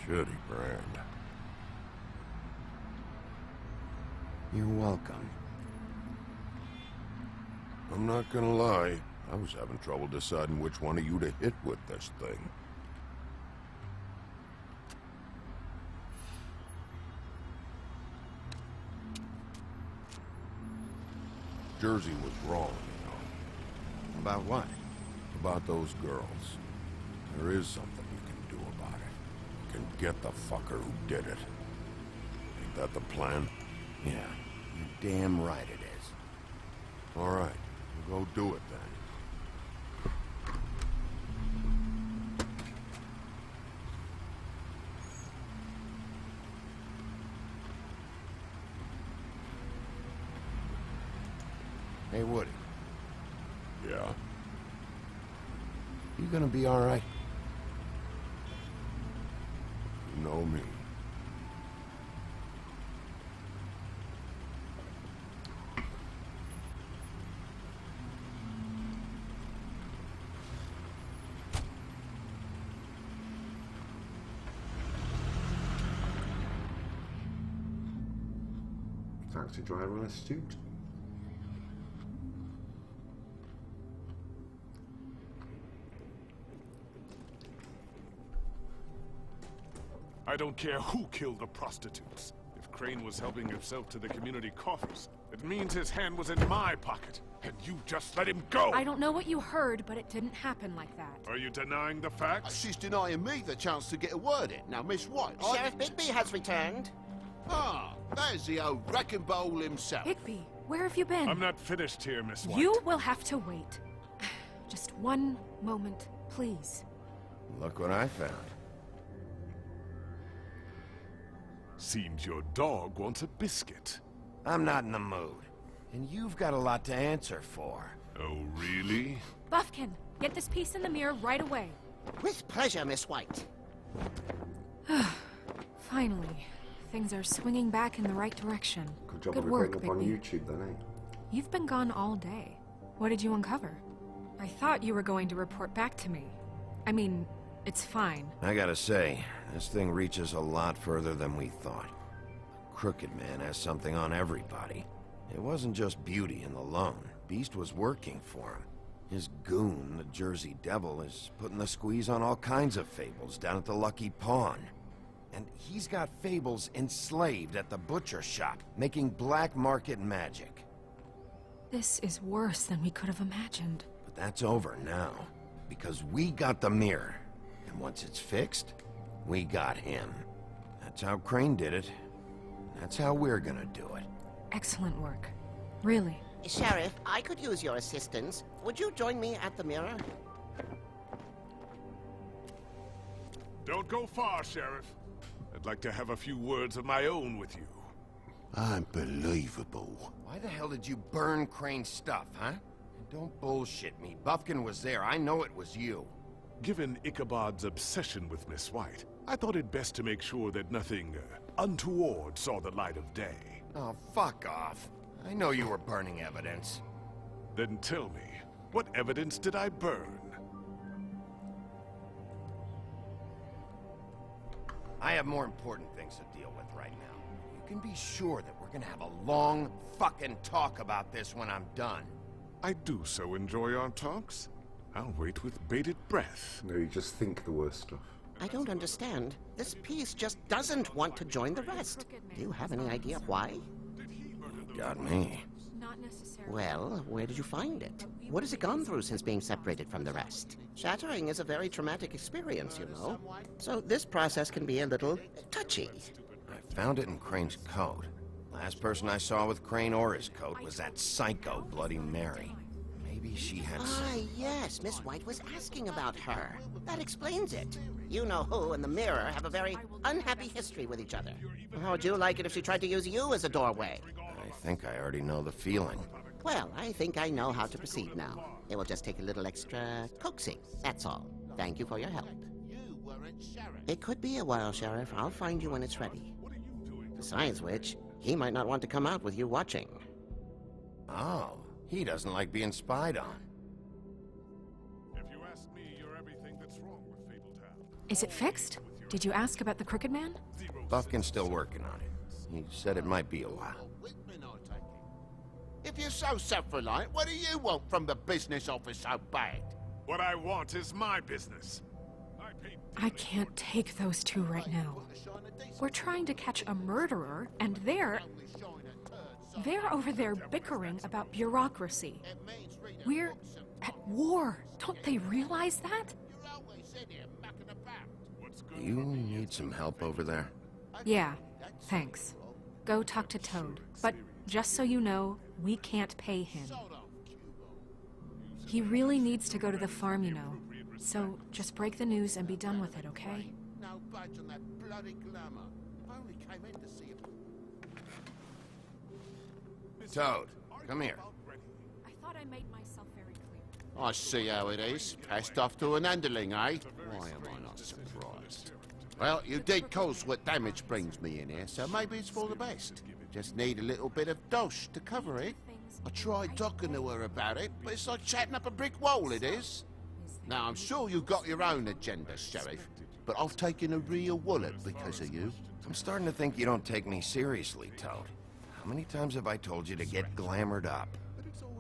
Shitty brand. You're welcome. I'm not gonna lie. I was having trouble deciding which one of you to hit with this thing. Jersey was wrong, you know. About what? About those girls. There is something you can do about it. You can get the fucker who did it. Ain't that the plan? Yeah, you're damn right it is. All right, we'll go do it then. Hey, Woody. Yeah? You gonna be all right? You know me. Taxi driver in a suit. I don't care who killed the prostitutes. If Crane was helping himself to the community coffers, it means his hand was in my pocket, and you just let him go! I don't know what you heard, but it didn't happen like that. Are you denying the facts? She's denying me the chance to get a word in. Now, Miss White, Sheriff Bigby has returned. Ah, there's the old wrecking bowl himself. Bigby, where have you been? I'm not finished here, Miss White. You will have to wait. Just one moment, please. Look what I found. Seems your dog wants a biscuit. I'm not in the mood. And you've got a lot to answer for. Oh, really? Buffkin, get this piece in the mirror right away. With pleasure, Miss White. Finally, things are swinging back in the right direction. Good job Good of work, putting up on Bigby. YouTube then, eh? You've been gone all day. What did you uncover? I thought you were going to report back to me. I mean, it's fine. I gotta say, this thing reaches a lot further than we thought. Crooked Man has something on everybody. It wasn't just Beauty and the Lone. Beast was working for him. His goon, the Jersey Devil, is putting the squeeze on all kinds of fables down at the Lucky Pawn. And he's got fables enslaved at the butcher shop, making black market magic. This is worse than we could have imagined. But that's over now, because we got the mirror. And once it's fixed, we got him. That's how Crane did it. That's how we're gonna do it. Excellent work. Really. Sheriff, I could use your assistance. Would you join me at the mirror? Don't go far, Sheriff. I'd like to have a few words of my own with you. Unbelievable. Why the hell did you burn Crane's stuff, huh? Don't bullshit me. Buffkin was there. I know it was you. Given Ichabod's obsession with Miss White, I thought it best to make sure that nothing untoward saw the light of day. Oh, fuck off. I know you were burning evidence. Then tell me, what evidence did I burn? I have more important things to deal with right now. You can be sure that we're gonna have a long fucking talk about this when I'm done. I do so enjoy our talks. I'll wait with bated breath. No, you just think the worst stuff. I don't understand. This piece just doesn't want to join the rest. Do you have any idea why? Got me. Not necessarily. Well, where did you find it? What has it gone through since being separated from the rest? Shattering is a very traumatic experience, you know. So this process can be a little touchy. I found it in Crane's coat. Last person I saw with Crane or his coat was that psycho Bloody Mary. Maybe she had some... Yes, Miss White was asking about her. That explains it. You know who and the mirror have a very unhappy history with each other. How would you like it if she tried to use you as a doorway? I think I already know the feeling. Well, I think I know how to proceed now. It will just take a little extra coaxing, that's all. Thank you for your help. It could be a while, Sheriff. I'll find you when it's ready. Besides which, he might not want to come out with you watching. Oh, he doesn't like being spied on. If you ask me, you're everything that's wrong with Fabletown. Is it fixed? Did you ask about the Crooked Man? Buffkin's still working on it. He said it might be a while. If you're so self-reliant, what do you want from the business office so bad? What I want is my business. I can't take those two right now. We're trying to catch a murderer, and they're over there bickering about bureaucracy. We're at war. Don't they realize that? Do you need some help over there? Yeah, thanks. Go talk to Toad. But just so you know, we can't pay him. He really needs to go to the farm, you know. So just break the news and be done with it, okay? No budge on that bloody glamour. I only came in to see it. Toad, come here. I thought I made myself very clear. I see how it is. Passed off to an underling, eh? Why am I not surprised? Well, you did cause what damage brings me in here, so maybe it's for the best. Just need a little bit of dosh to cover it. I tried talking to her about it, but it's like chatting up a brick wall, it is. Now, I'm sure you've got your own agenda, Sheriff, but I've taken a real wallet because of you. I'm starting to think you don't take me seriously, Toad. How many times have I told you to get glamored up?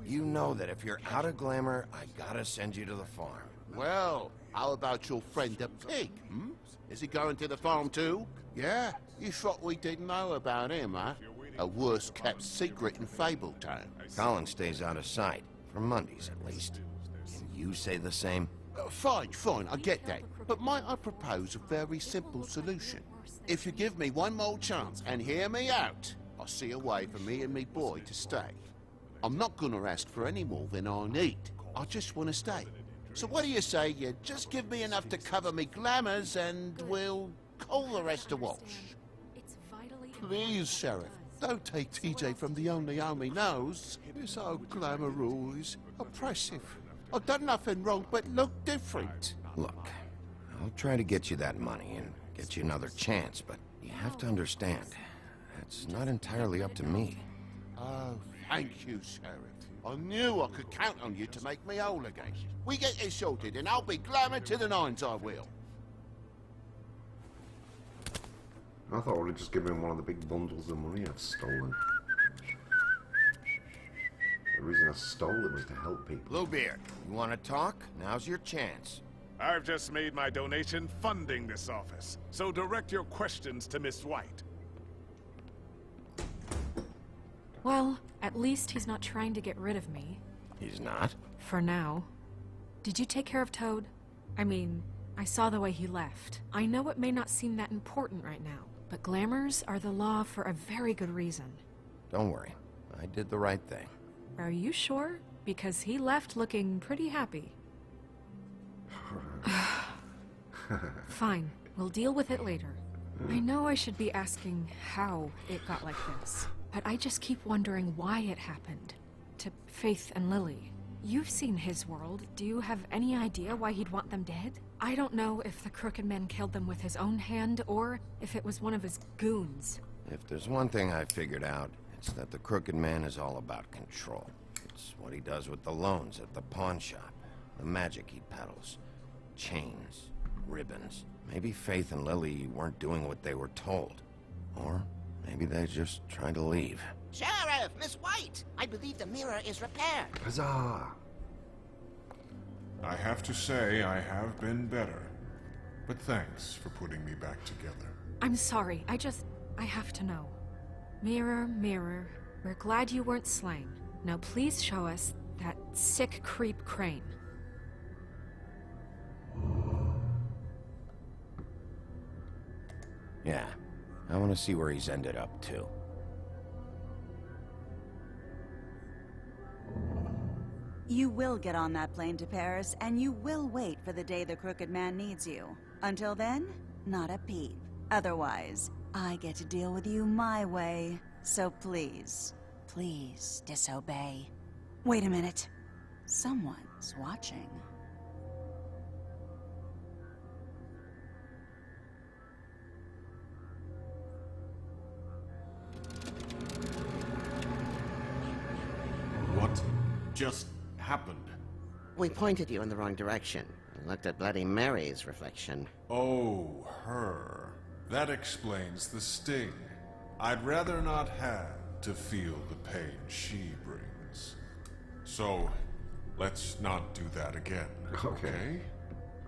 You know that if you're out of glamour, I gotta send you to the farm. Well, how about your friend the pig, hmm? Is he going to the farm too? Yeah? You thought we didn't know about him, huh? A worst-kept secret in Fabletown. Colin stays out of sight, for Mondays at least. Can you say the same? Fine, I get that. But might I propose a very simple solution? If you give me one more chance and hear me out, I'll see a way for me and me boy to stay. I'm not gonna ask for any more than I need. I just want to stay. So what do you say you just give me enough to cover me glamours and we'll call the rest a wash? Please, Sheriff, don't take TJ from the only home he knows. This old glamour rule is oppressive. I've done nothing wrong but look different. Look, I'll try to get you that money and get you another chance, but you have to understand, that's not entirely up to me. Oh, thank you, Sheriff. I knew I could count on you to make me whole again. We get it sorted and I'll be glamour to the nines, I will. I thought I would have just given him one of the big bundles of money I've stolen. The reason I stole it was to help people. Bluebeard, you want to talk? Now's your chance. I've just made my donation funding this office, so direct your questions to Miss White. Well, at least he's not trying to get rid of me. He's not? For now. Did you take care of Toad? I mean, I saw the way he left. I know it may not seem that important right now, but glamours are the law for a very good reason. Don't worry. I did the right thing. Are you sure? Because he left looking pretty happy. Fine. We'll deal with it later. I know I should be asking how it got like this, but I just keep wondering why it happened. To Faith and Lily. you've seen his world. Do you have any idea why he'd want them dead? I don't know if the Crooked Man killed them with his own hand, or if it was one of his goons. If there's one thing I figured out, it's that the Crooked Man is all about control. It's what he does with the loans at the pawn shop, the magic he peddles, chains, ribbons. Maybe Faith and Lily weren't doing what they were told. Or maybe they just tried to leave. Sheriff, Miss White! I believe the mirror is repaired. Huzzah! I have to say, I have been better. But thanks for putting me back together. I'm sorry, I have to know. Mirror, mirror, we're glad you weren't slain. Now please show us that sick creep Crane. Yeah, I want to see where he's ended up, too. You will get on that plane to Paris, and you will wait for the day the Crooked Man needs you. Until then, not a peep. Otherwise, I get to deal with you my way. So please, please disobey. Wait a minute. Someone's watching. What just happened? We pointed you in the wrong direction and looked at Bloody Mary's reflection. Oh, her. That explains the sting. I'd rather not have to feel the pain she brings. So, let's not do that again, okay?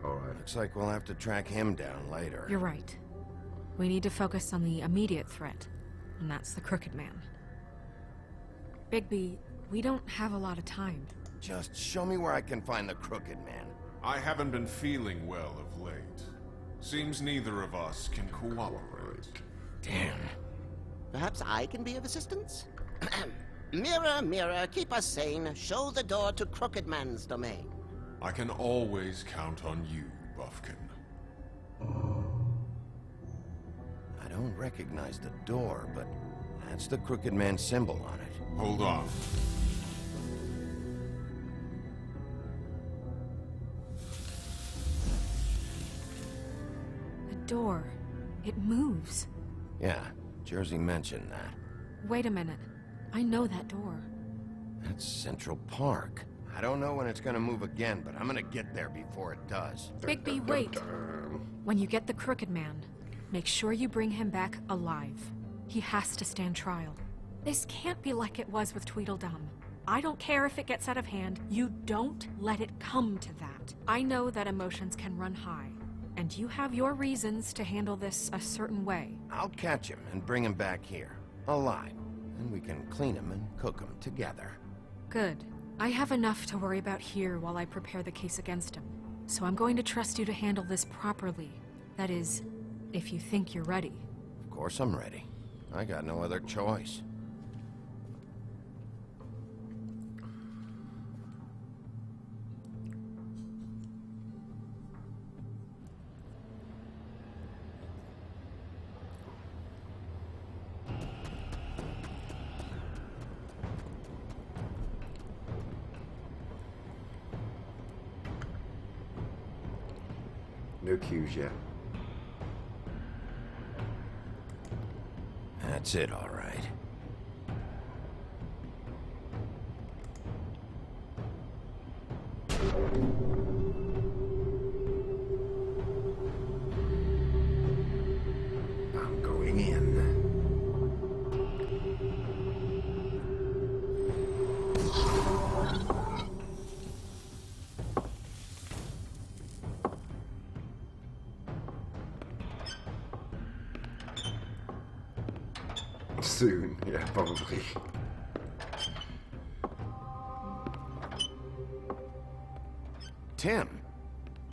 Alright. Looks like we'll have to track him down later. You're right. We need to focus on the immediate threat, and that's the Crooked Man. Bigby, we don't have a lot of time. Just show me where I can find the Crooked Man. I haven't been feeling well of late. Seems neither of us can cooperate. Damn. Perhaps I can be of assistance? Mirror, mirror, keep us sane. Show the door to Crooked Man's domain. I can always count on you, Buffkin. I don't recognize the door, but that's the Crooked Man symbol on it. Hold on. The door. It moves. Yeah, Jersey mentioned that. Wait a minute. I know that door. That's Central Park. I don't know when it's gonna move again, but I'm gonna get there before it does. Bigby, wait! When you get the Crooked Man, make sure you bring him back alive. He has to stand trial. This can't be like it was with Tweedledum. I don't care if it gets out of hand. You don't let it come to that. I know that emotions can run high, and you have your reasons to handle this a certain way. I'll catch him and bring him back here, alive. And we can clean him and cook him together. Good. I have enough to worry about here while I prepare the case against him. So I'm going to trust you to handle this properly. That is, if you think you're ready. Of course I'm ready. I got no other choice. No cues yet. That's it, all right. I'm going in. Soon, yeah, probably. Tim,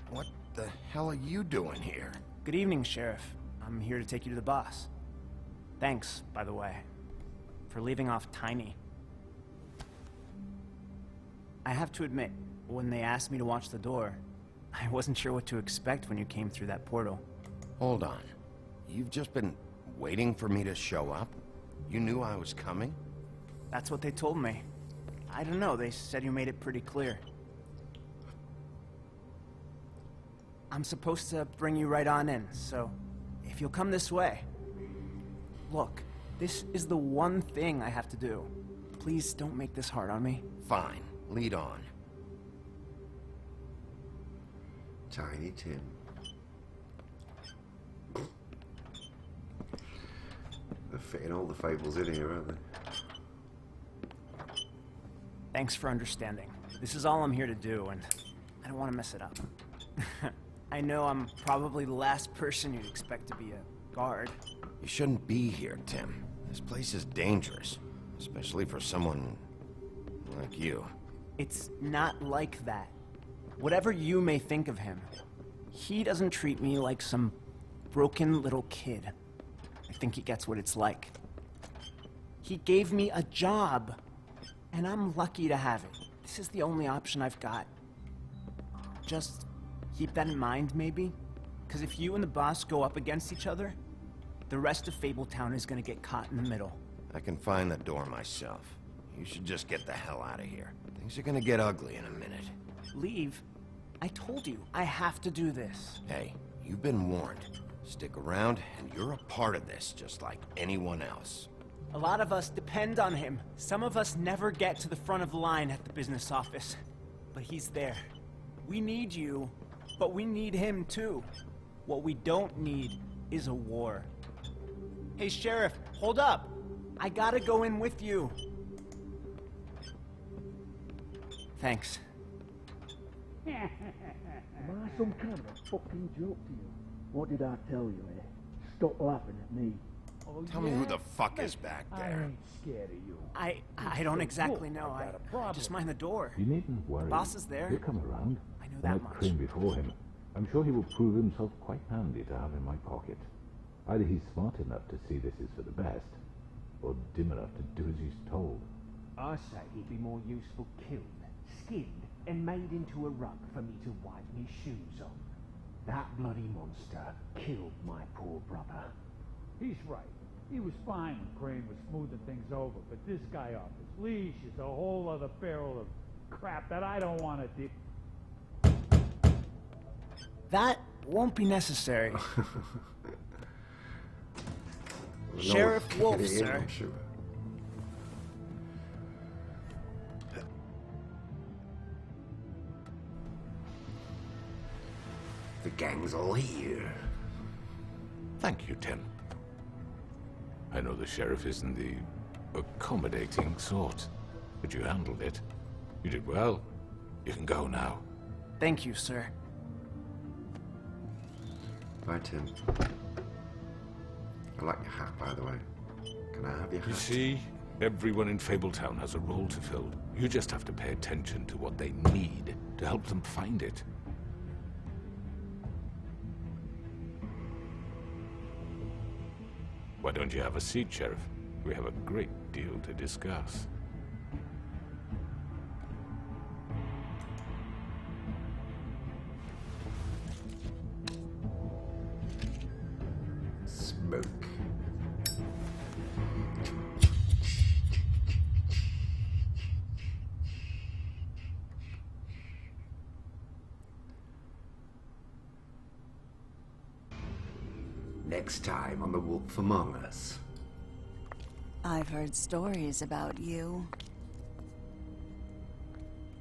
what the hell are you doing here? Good evening, Sheriff. I'm here to take you to the boss. Thanks, by the way, for leaving off Tiny. I have to admit, when they asked me to watch the door, I wasn't sure what to expect when you came through that portal. Hold on. You've just been waiting for me to show up? You knew I was coming? That's what they told me. I don't know, they said you made it pretty clear. I'm supposed to bring you right on in, so if you'll come this way. Look, this is the one thing I have to do. Please don't make this hard on me. Fine. Lead on. Tiny Tim. They're fitting all the fables in here, aren't they? Thanks for understanding. This is all I'm here to do, and I don't want to mess it up. I know I'm probably the last person you'd expect to be a guard. You shouldn't be here, Tim. This place is dangerous. Especially for someone like you. It's not like that. Whatever you may think of him, he doesn't treat me like some broken little kid. I think he gets what it's like. He gave me a job, and I'm lucky to have it. This is the only option I've got. Just keep that in mind, maybe? Because if you and the boss go up against each other, the rest of Fabletown is gonna get caught in the middle. I can find the door myself. You should just get the hell out of here. Things are gonna get ugly in a minute. Leave? I told you, I have to do this. Hey, you've been warned. Stick around, and you're a part of this, just like anyone else. A lot of us depend on him. Some of us never get to the front of the line at the business office. But he's there. We need you, but we need him too. What we don't need is a war. Hey, Sheriff, hold up! I gotta go in with you. Thanks. Am I some kind of a fucking joke to you? What did I tell you, eh? Stop laughing at me. Oh, Tell me who the fuck is back I there. ain't scared of you. I don't exactly know. I just mind the door. You needn't worry. The boss is there. He'll come around. I know When that I much. train before him. I'm sure he will prove himself quite handy to have in my pocket. Either he's smart enough to see this is for the best, or dim enough to do as he's told. I say he'd be more useful killed, skinned, and made into a rug for me to wipe me shoes on. That bloody monster killed my poor brother. He's right. He was fine when Crane was smoothing things over, but this guy off his leash is a whole other barrel of crap that I don't want to That won't be necessary. No Sheriff one's Wolf, kicking it in, sir. I'm sure. The gang's all here. Thank you, Tim. I know the sheriff isn't the accommodating sort, but you handled it. You did well. You can go now. Thank you, sir. Bye, Tim. I like your hat, by the way. Can I have your hat? You see, everyone in Fabletown has a role to fill. You just have to pay attention to what they need to help them find it. Why don't you have a seat, Sheriff? We have a great deal to discuss. Smoke. Next time on The Wolf Among Us. I've heard stories about you.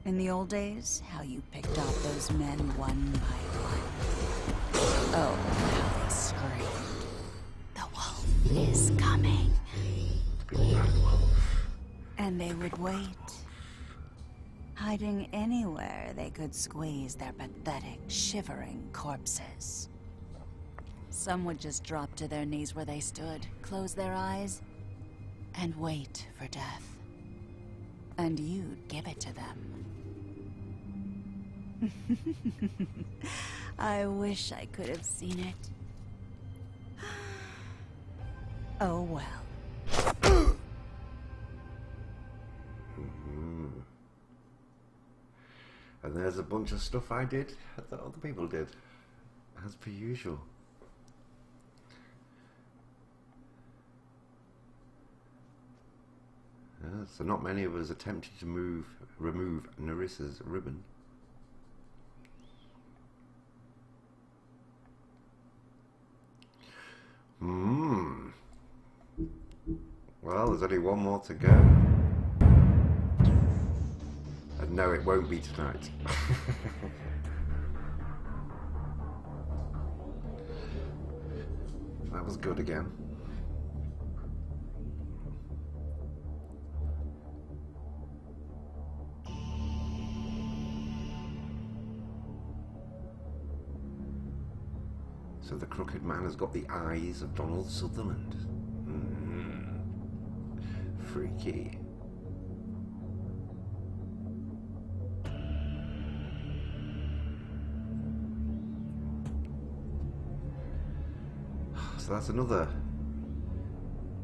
In the old days, how you picked off those men one by one. Oh, how they screamed. The wolf is coming. And they would wait, hiding anywhere they could squeeze their pathetic, shivering corpses. Some would just drop to their knees where they stood, close their eyes, and wait for death. And you'd give it to them. I wish I could have seen it. Oh well. And there's a bunch of stuff I did that other people did, as per usual. Yeah, so not many of us attempted to remove Nerissa's ribbon. Well, there's only one more to go. And no, it won't be tonight. That was good again. So the Crooked Man has got the eyes of Donald Sutherland. Freaky. So that's another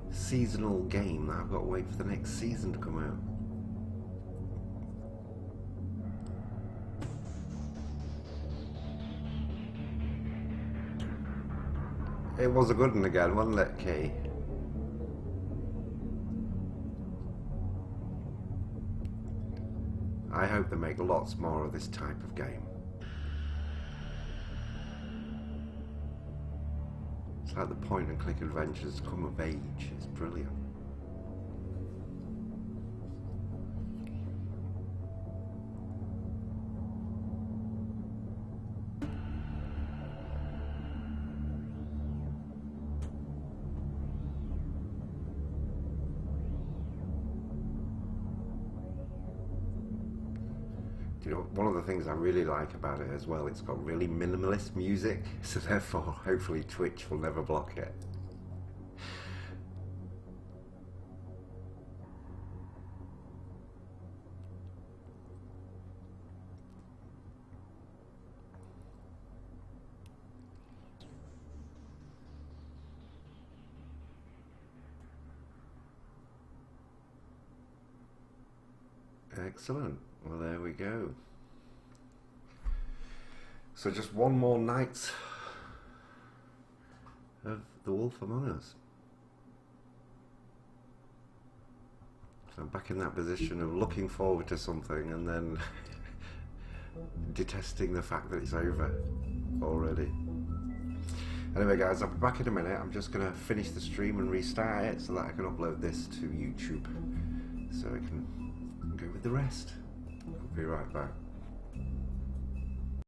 seasonal game that I've got to wait for the next season to come out. It was a good one again, wasn't it, Kay? I hope they make lots more of this type of game. It's like the point and click adventures come of age. It's brilliant. You know, one of the things I really like about it as well, it's got really minimalist music, so therefore hopefully Twitch will never block it. Excellent. Well, there we go. So just one more night of The Wolf Among Us. So I'm back in that position of looking forward to something and then detesting the fact that it's over already. Anyway guys, I'll be back in a minute. I'm just going to finish the stream and restart it so that I can upload this to YouTube so I can go with the rest. I'll be right back.